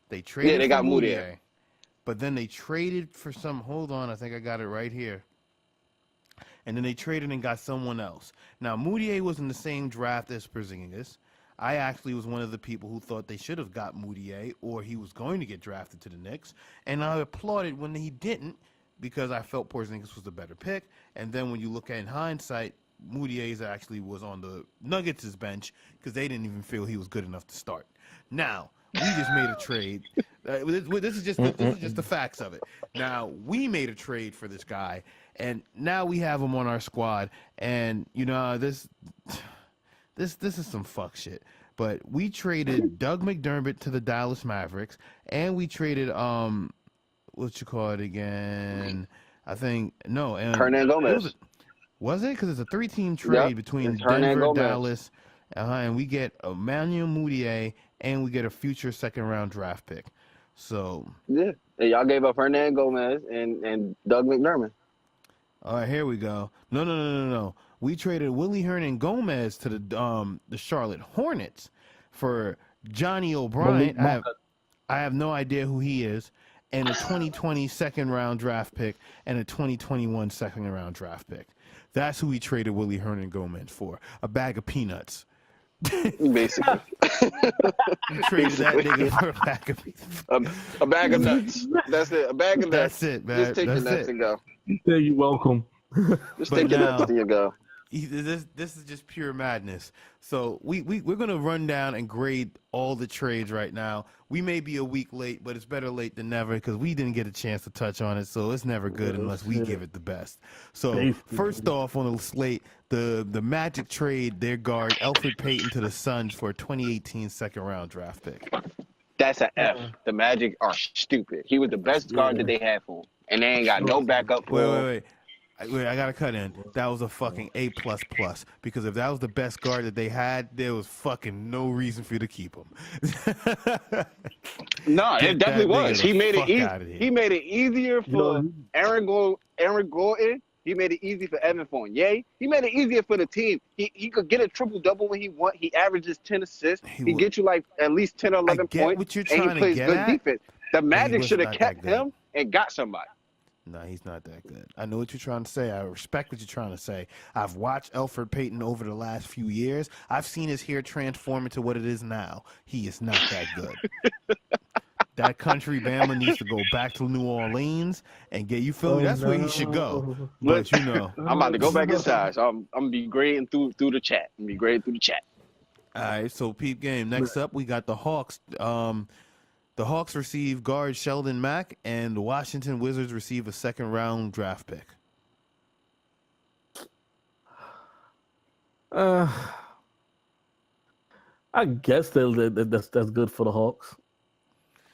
They traded Yeah, they for got Moutier, Moutier. but then they traded for some. Hold on, I think I got it right here. And then they traded and got someone else. Now Moutier was in the same draft as Porzingis. I actually was one of the people who thought they should have got Moutier or he was going to get drafted to the Knicks. And I applauded when he didn't because I felt Porzingis was the better pick. And then when you look at in hindsight, Moutier actually was on the Nuggets' bench because they didn't even feel he was good enough to start. Now, we just made a trade. This is just the facts of it. Now, we made a trade for this guy, and now we have him on our squad. And, you know, this is some fuck shit. But we traded Doug McDermott to the Dallas Mavericks, and we traded what you call it again? I think no, and Hernandez Gomez. Was it? Because it's a 3-team trade between Denver, Dallas, and we get Emmanuel Moutier, and we get a future second-round draft pick. So Yeah, and y'all gave up Hernandez Gomez and Doug McDermott. all right, here we go. No. We traded Willie Hernan Gomez to the Charlotte Hornets for Johnny O'Brien. I have no idea who he is, and a 2020 second round draft pick and a 2021 second round draft pick. That's who we traded Willie Hernan-Gomez for. A bag of peanuts. Basically. We traded that nigga for a bag of peanuts. A bag of nuts. That's it. A bag of nuts. That's it, man. Just take your nuts and go. There, you welcome. Just take your nuts and you go. This is just pure madness. So we're gonna run down and grade all the trades right now. We may be a week late, but it's better late than never because we didn't get a chance to touch on it. So it's never good unless we give it the best. So first off on the slate, the Magic trade their guard Elfrid Payton to the Suns for a 2018 second round draft pick. That's an F. The Magic are stupid. He was the best guard that they had for him, and they ain't got no backup for him. Wait, I gotta cut in. That was a fucking A++, because if that was the best guard that they had, there was fucking no reason for you to keep him. No, it definitely was. He made it easy. He made it easier for Aaron Gordon. He made it easy for Evan Fournier. He made it easier for the team. He could get a triple-double when he want. He averages 10 assists. He gets you like at least 10 or 11 points. What you're and trying he plays to get good at, defense. The Magic should have kept him and got somebody. No, he's not that good. I know what you're trying to say. I respect what you're trying to say. I've watched Elfrid Payton over the last few years. I've seen his hair transform into what it is now. He is not that good. That country Bama needs to go back to New Orleans and get, you feel me? That's where he should go. But you know, I'm about to go back inside. So I'm gonna be grading through the chat. All right, so peep game. Next up, we got the Hawks. The Hawks receive guard Sheldon Mack, and the Washington Wizards receive a second round draft pick. I guess that's good for the Hawks.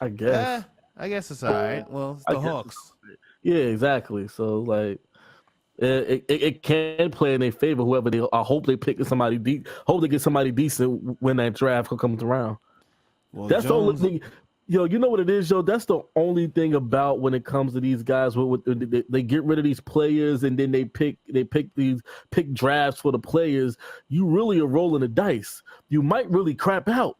I guess. I guess it's all right. Well, it's the Hawks. Yeah, exactly. So like, it can play in their favor. Whoever they, I hope they pick somebody. Hope they get somebody decent when that draft comes around. Well, that's the only thing. Yo, you know what it is, yo? That's the only thing about when it comes to these guys. They get rid of these players and then they pick drafts for the players. You really are rolling the dice. You might really crap out.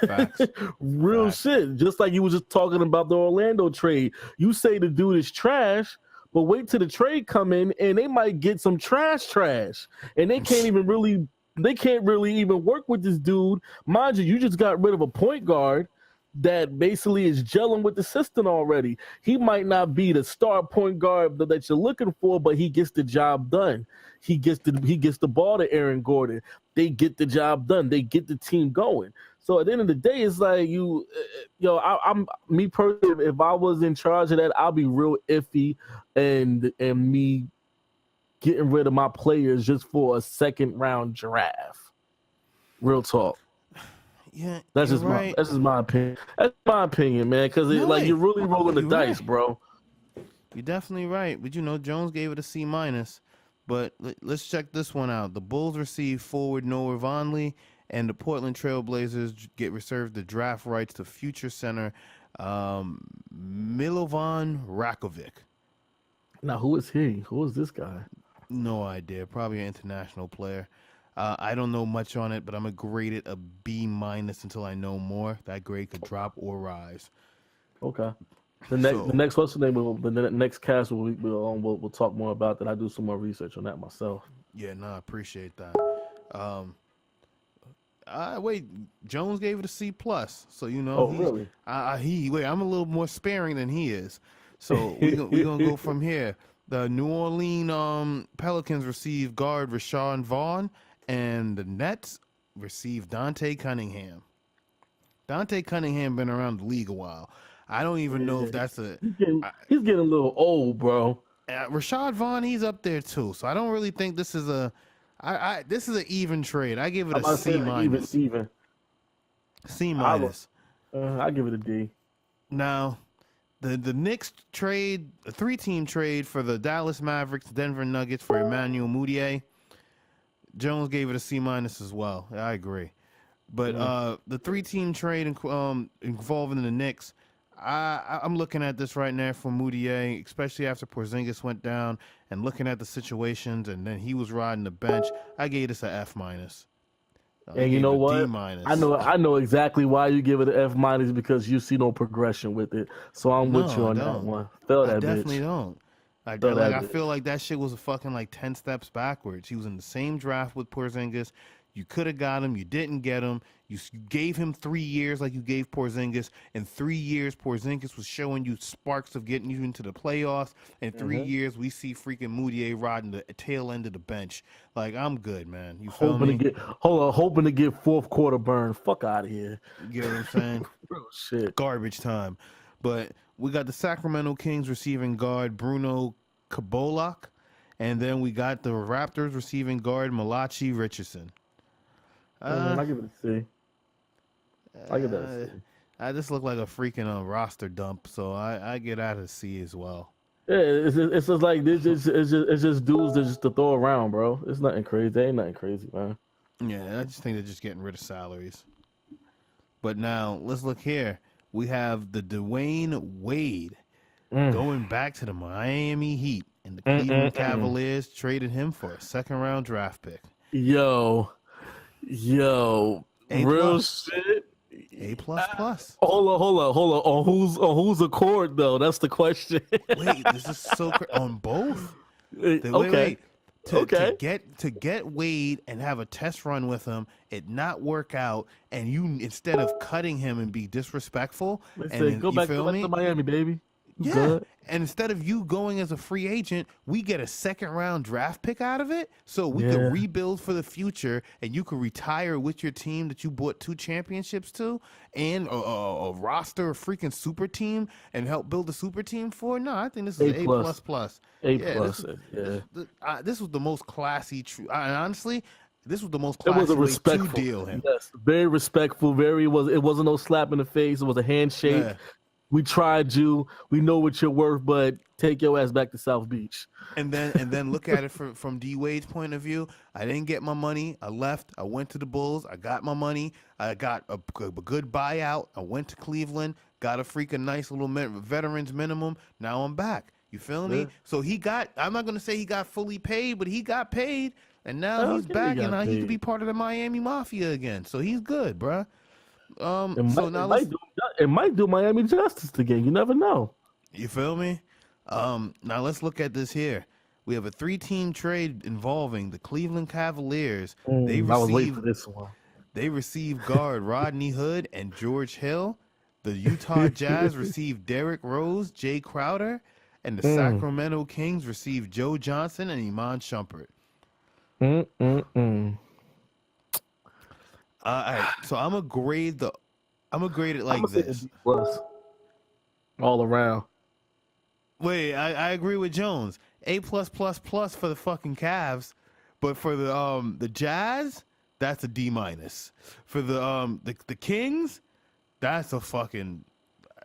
Facts. Real Facts. Shit. Just like you was just talking about the Orlando trade. You say the dude is trash, but wait till the trade come in and they might get some trash, and they can't really even work with this dude. Mind you, you just got rid of a point guard that basically is gelling with the system already. He might not be the star point guard that you're looking for, but he gets the job done. He gets the ball to Aaron Gordon. They get the job done. They get the team going. So at the end of the day, it's like I'm me personally. If I was in charge of that, I'll be real iffy and me getting rid of my players just for a second round draft. Real talk. Yeah, that's just my opinion. That's my opinion, man. Because you're really rolling the dice, bro. You're definitely right. But Jones gave it a C-. But let's check this one out. The Bulls receive forward Noah Vonleh, and the Portland Trailblazers get reserved the draft rights to future center Milovan Rakovic. Now, who is he? Who is this guy? No idea. Probably an international player. I don't know much on it, but I'm going to grade it a B- until I know more. That grade could drop or rise. Okay. The next what's the name? The next cast we'll talk more about that. I do some more research on that myself. Yeah, I appreciate that. Wait, Jones gave it a C+. So really? I'm a little more sparing than he is. So we're gonna go from here. The New Orleans Pelicans receive guard Rashawn Vaughn, and the Nets receive Dante Cunningham. Dante Cunningham been around the league a while. I don't even know if that's he's getting a little old, bro. Rashad Vaughn, he's up there too. So I don't really think this is this is an even trade. I give it a C-. Even. C-. I give it a D. Now, the Knicks trade, a 3-team trade for the Dallas Mavericks, Denver Nuggets for Emmanuel Mudiay. Jones gave it a C- as well. I agree. But the 3-team trade involving the Knicks, I'm looking at this right now for Mudiay, especially after Porzingis went down and looking at the situations, and then he was riding the bench. I gave this a F-. They And you gave know it a D what? minus. I know exactly why you give it an F minus because you see no progression with it. So I'm with you No, I on that don't. one. Feel I that definitely bitch. don't. Feel that I bitch. feel like that shit was a fucking like 10 steps backwards. He was in the same draft with Porzingis. You could have got him. You didn't get him. You gave him 3 years like you gave Porzingis. In 3 years, Porzingis was showing you sparks of getting you into the playoffs. In 3 years, we see freaking Moutier riding the tail end of the bench. Like, I'm good, man. You feel me? Hoping to get fourth quarter burn. Fuck out of here. You get what I'm saying? Real shit. Garbage time. But we got the Sacramento Kings receiving guard Bruno Kabolak, and then we got the Raptors receiving guard Malachi Richardson. I give it a C. I give that a C. I just look like a freaking roster dump, so I get out of C as well. Yeah, it's just like it's just dudes that just to throw around, bro. It's nothing crazy. They ain't nothing crazy, man. Yeah, I just think they're just getting rid of salaries. But now let's look here. We have the Dwayne Wade going back to the Miami Heat, and the Cleveland Cavaliers traded him for a second-round draft pick. Yo, A real plus. shit. A plus. Hold on. On whose accord though? That's the question. Wait, this is so on both. Okay. To get Wade and have a test run with him, it not work out, and you instead of cutting him and be disrespectful, Go back to Miami, baby. Yeah. Good. And instead of you going as a free agent, we get a second round draft pick out of it. So we could rebuild for the future, and you could retire with your team that you brought 2 championships to, and a roster, a freaking super team, and help build a super team for. No, I think this is A plus plus. A plus. This was the most classy. Honestly, this was the most It classy was a way respectful to deal him. Yes, very respectful. It wasn't no slap in the face. It was a handshake. Yeah. We tried you. We know what you're worth, but take your ass back to South Beach. And then look at it from D Wade's point of view. I didn't get my money. I left. I went to the Bulls. I got my money. I got a good buyout. I went to Cleveland. Got a freaking nice little veterans minimum. Now I'm back. You feel me? So I'm not gonna say he got fully paid, but he got paid, and now he's back, and now he could be part of the Miami Mafia again. So he's good, bruh. It might do Miami justice again. You never know. You feel me? Now let's look at this here. We have a 3-team trade involving the Cleveland Cavaliers. I was waiting for this one. They received guard Rodney Hood and George Hill. The Utah Jazz received Derrick Rose, Jay Crowder, and the Sacramento Kings received Joe Johnson and Iman Shumpert. All right, so I'm gonna grade it like this. All around. Wait, I agree with Jones. A plus plus plus for the fucking Cavs, but for the Jazz, that's a D minus. For the Kings, that's a fucking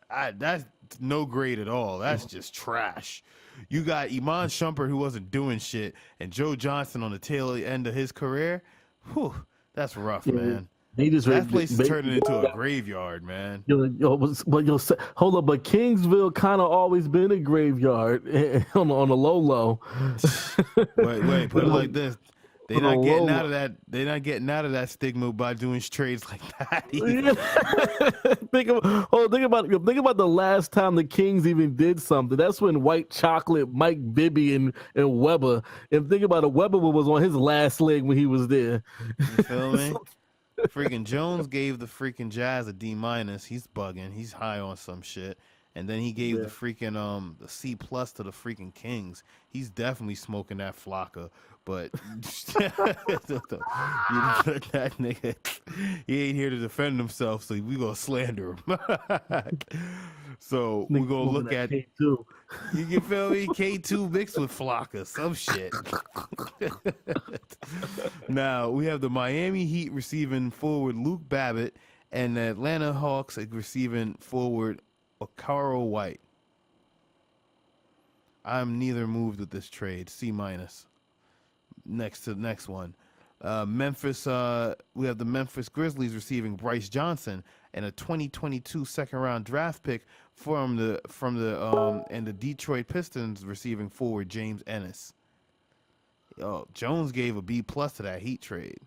that's no grade at all. That's just trash. You got Iman Shumpert who wasn't doing shit, and Joe Johnson on the tail end of his career. Whew, that's rough, man. That place is turning into a graveyard, man. Hold up, but Kingsville kind of always been a graveyard on the low. Wait, put it like this: they're not getting out of that. They're not getting out of that stigma by doing trades like that. Think about the last time the Kings even did something. That's when White Chocolate, Mike Bibby, and Weber. And think about it, Weber was on his last leg when he was there. You feel me? Freaking Jones gave the freaking Jazz a D minus. He's bugging. He's high on some shit. And then he gave the freaking the C plus to the freaking Kings. He's definitely smoking that Flocka. But that nigga, he ain't here to defend himself, so we gonna slander him. So we gonna look at K2. You feel me? K2 mixed with Flocka, some shit. Now we have the Miami Heat receiving forward Luke Babbitt and the Atlanta Hawks receiving forward Okaro White. I'm neither moved with this trade. C minus. Next one. Memphis. We have the Memphis Grizzlies receiving Bryce Johnson and a 2022 second round draft pick and the Detroit Pistons receiving forward James Ennis. Jones gave a B plus to that Heat trade.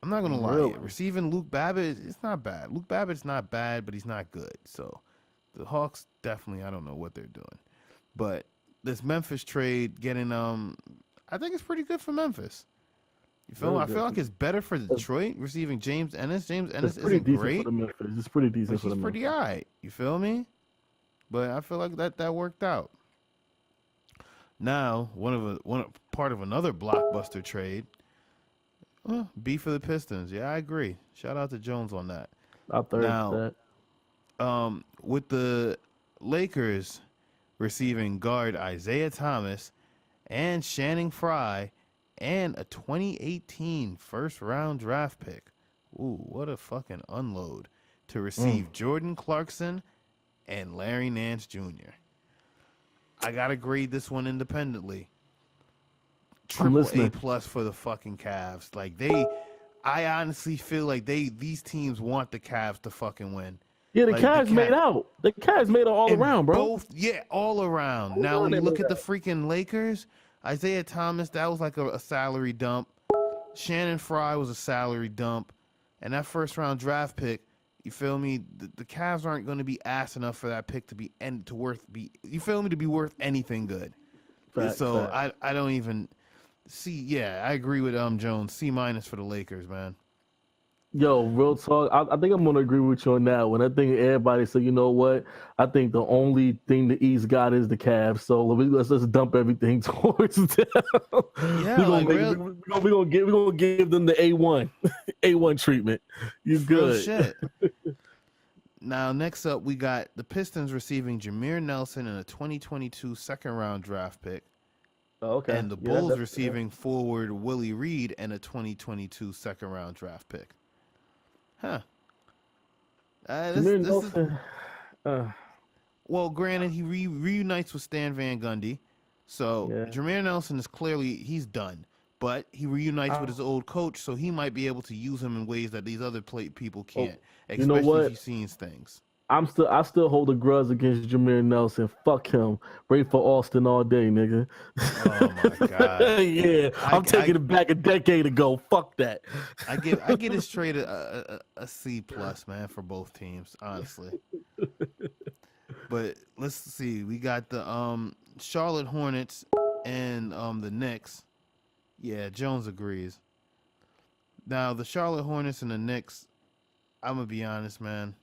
I'm not gonna lie. Really? Receiving Luke Babbitt, it's not bad. Luke Babbitt's not bad, but he's not good. So the Hawks definitely, I don't know what they're doing. But this Memphis trade getting I think it's pretty good for Memphis. You feel me? Really I feel good. like it's better for Detroit receiving James Ennis. James Ennis It's pretty isn't decent great, for the Memphis. It's pretty but decent for he's the pretty Memphis. alright. You feel me? But I feel like that worked out. Now, part of another blockbuster trade. B for the Pistons. Yeah, I agree. Shout out to Jones on that. I third Now, that. with the Lakers receiving guard Isaiah Thomas and Channing Frye and a 2018 first round draft pick. Ooh, what a fucking unload to receive Jordan Clarkson and Larry Nance Jr. I gotta grade this one independently. Triple A plus for the fucking Cavs. Like I honestly feel like these teams want the Cavs to fucking win. Yeah, the Like, Cavs made out. The Cavs made it all and around, bro. all around. Now, when you look at the freaking Lakers, Isaiah Thomas, that was like a salary dump. Shannon Fry was a salary dump. And that first round draft pick, you feel me? The Cavs aren't going to be ass enough for that pick to be you feel me, to be worth anything good. Fact. I don't even see. Yeah, I agree with Jones. C- for the Lakers, man. Yo, real talk. I think I'm gonna agree with you on that one. I think everybody said, you know what? I think the only thing the East got is the Cavs. So let's dump everything towards them. Yeah, we're gonna give them the A1 A1 treatment. You good? Shit. Now, next up, we got the Pistons receiving Jameer Nelson and a 2022 second round draft pick. Oh, okay. And the Bulls receiving forward Willie Reed and a 2022 second round draft pick. Huh. Well, granted, he reunites with Stan Van Gundy. So Jameer Nelson is clearly, he's done. But he reunites with his old coach, so he might be able to use him in ways that these other people can't. Especially if he's seen things. I still hold a grudge against Jameer Nelson. Fuck him. Wait for Austin all day, nigga. Oh my god. Yeah, I'm taking it back a decade ago. Fuck that. I get this trade a C plus, man, for both teams, honestly. But let's see. We got the Charlotte Hornets and the Knicks. Yeah, Jones agrees. Now the Charlotte Hornets and the Knicks, I'm gonna be honest, man.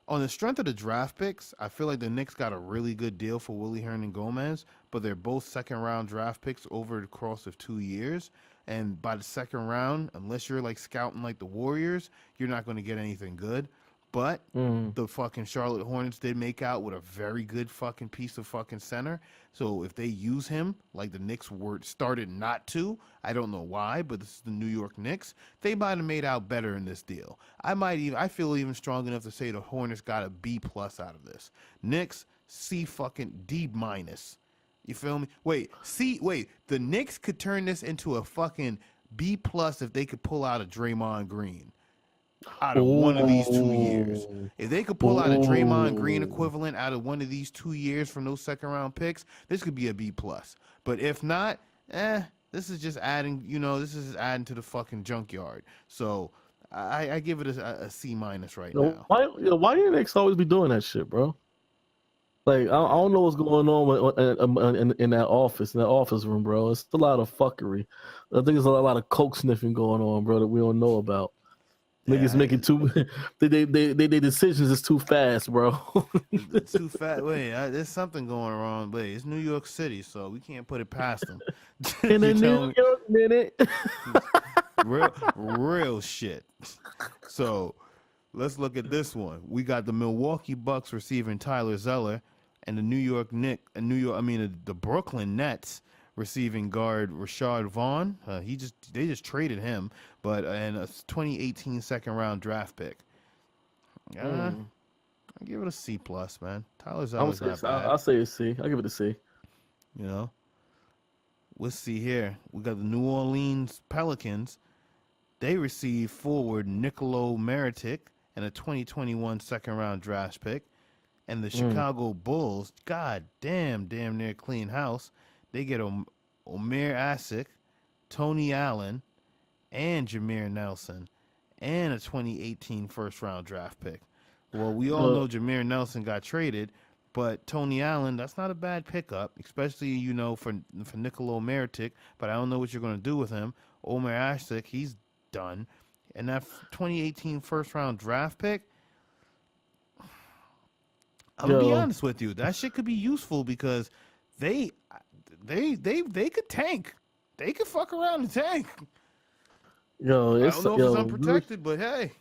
On the strength of the draft picks, I feel like the Knicks got a really good deal for Willie Hernangomez, but they're both second-round draft picks over the course of 2 years. And by the second round, unless you're like scouting like the Warriors, you're not going to get anything good. But the fucking Charlotte Hornets did make out with a very good fucking piece of fucking center. So if they use him like the Knicks were started not to, I don't know why, but this is the New York Knicks. They might have made out better in this deal. I feel even strong enough to say the Hornets got a B plus out of this. Knicks C fucking D minus. You feel me? Wait, the Knicks could turn this into a fucking B plus if they could pull out a Draymond Green out of one of these 2 years. If they could pull out a Draymond Green equivalent out of one of these 2 years from those second round picks, this could be a B plus. But if not, this is just adding, adding to the fucking junkyard. So I give it a C minus right now. Why do the Knicks always be doing that shit, bro? Like, I don't know what's going on in that office room, bro. It's a lot of fuckery. I think there's a lot of coke sniffing going on, bro, that we don't know about. Niggas making they decisions is too fast, bro. Too fast. Wait, there's something going wrong. Wait, it's New York City, so we can't put it past them. In a New York minute. real shit. So let's look at this one. We got the Milwaukee Bucks receiving Tyler Zeller, and the Brooklyn Nets receiving guard Rashad Vaughn. They just traded him, and a 2018 second round draft pick. I give it a C plus, man. Tyler Zeller's not bad. I'll say a C. I'll give it a C. Let's see here. We got the New Orleans Pelicans. They received forward Nicolo Meritic and a 2021 second round draft pick. And the Chicago Bulls, god damn near clean house. They get Omer Asik, Tony Allen, and Jameer Nelson and a 2018 first round draft pick. Well, we all Look, know Jameer Nelson got traded, but Tony Allen, that's not a bad pickup, especially, for Nicolo Meritic, but I don't know what you're going to do with him. Omer Ashik, he's done. And that 2018 first round draft pick, I'm going to be yo, honest with you, that shit could be useful because they could tank. They could fuck around and tank. yo, I it's don't know if yo, it's unprotected, but hey.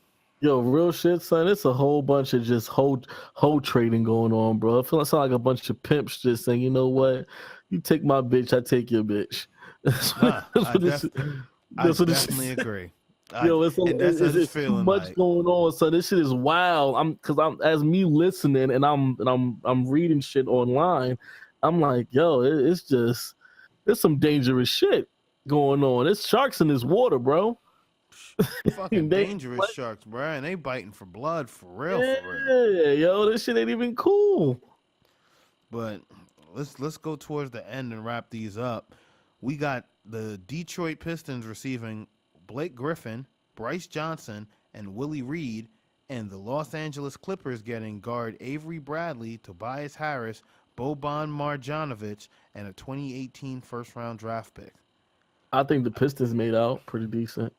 yo, real shit, son. It's a whole bunch of just whole trading going on, bro. I feel like a bunch of pimps just saying, you know what, you take my bitch, I take your bitch. That's Nah, what this. I That's what this. definitely agree. Yo, it's It's too feeling much like. going on. So this shit is wild. I'm as me listening and I'm reading shit online. I'm like, yo, it's some dangerous shit going on. It's sharks in this water, bro. Fucking They dangerous sharks, bro, and they biting for blood for real, for real. yeah, yo, this shit ain't even cool. But let's go towards the end and wrap these up. We got the Detroit Pistons receiving Blake Griffin, Bryce Johnson, and Willie Reed, and the Los Angeles Clippers getting guard Avery Bradley, Tobias Harris, Boban Marjanovic, and a 2018 first-round draft pick. I think the Pistons made out pretty decent.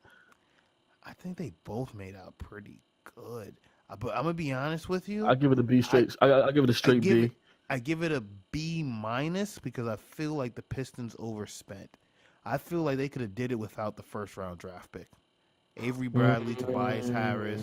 I think they both made out pretty good. But I'm gonna be honest with you. I give it a B straight. I give it a straight B. I give it a B minus because I feel like the Pistons overspent. I feel like they could have did it without the first round draft pick. Avery Bradley, Tobias Harris.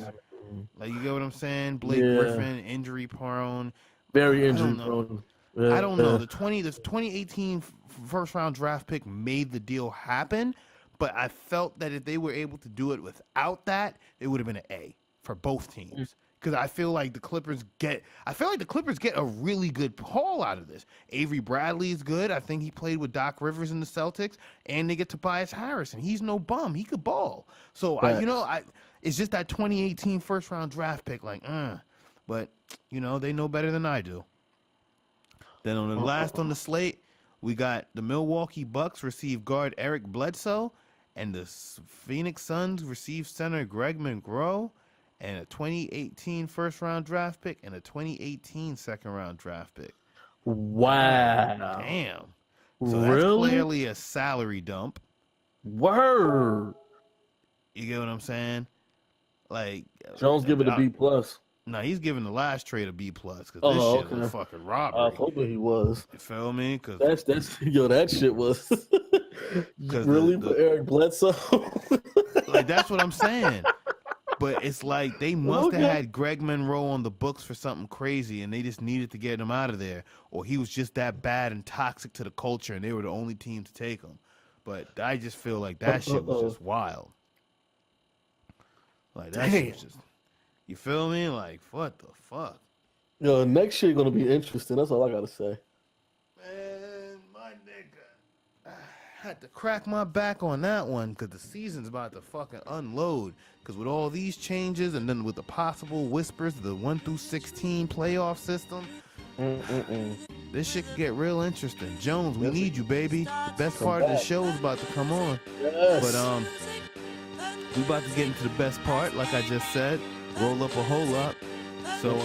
Like, you get what I'm saying? Blake Griffin, injury prone. Very injury prone. I don't know. The 2018 first round draft pick made the deal happen, but I felt that if they were able to do it without that, it would have been an A for both teams. Because I feel like the Clippers get a really good haul out of this. Avery Bradley is good. I think he played with Doc Rivers in the Celtics, and they get Tobias Harris, and he's no bum. He could ball. So it's just that 2018 first round draft pick, but they know better than I do. Then on the last on the slate, we got the Milwaukee Bucks receive guard Eric Bledsoe, and the Phoenix Suns receive center Greg Monroe, and a 2018 first-round draft pick and a 2018 second-round draft pick. Wow. Damn. So that's clearly a salary dump. Word. You get what I'm saying? Like, Jones give it a B+. No, he's giving the last trade a B+, because this shit was fucking robbery. I was hoping he was. You feel me? Cause that shit was. Really, for Eric Bledsoe? Like, that's what I'm saying. But it's like they must have had Greg Monroe on the books for something crazy, and they just needed to get him out of there, or he was just that bad and toxic to the culture, and they were the only team to take him. But I just feel like that shit was just wild. Like, that shit was just, you feel me? Like, what the fuck? Yo, next year gonna be interesting. That's all I gotta say. Man, my nigga, I had to crack my back on that one because the season's about to fucking unload. Because with all these changes, and then with the possible whispers, the 1 through 16 playoff system, this shit could get real interesting. Jones, we need you, baby. The best part of the show is about to come on. Yes. But we about to get into the best part, like I just said. Roll up a hole up. So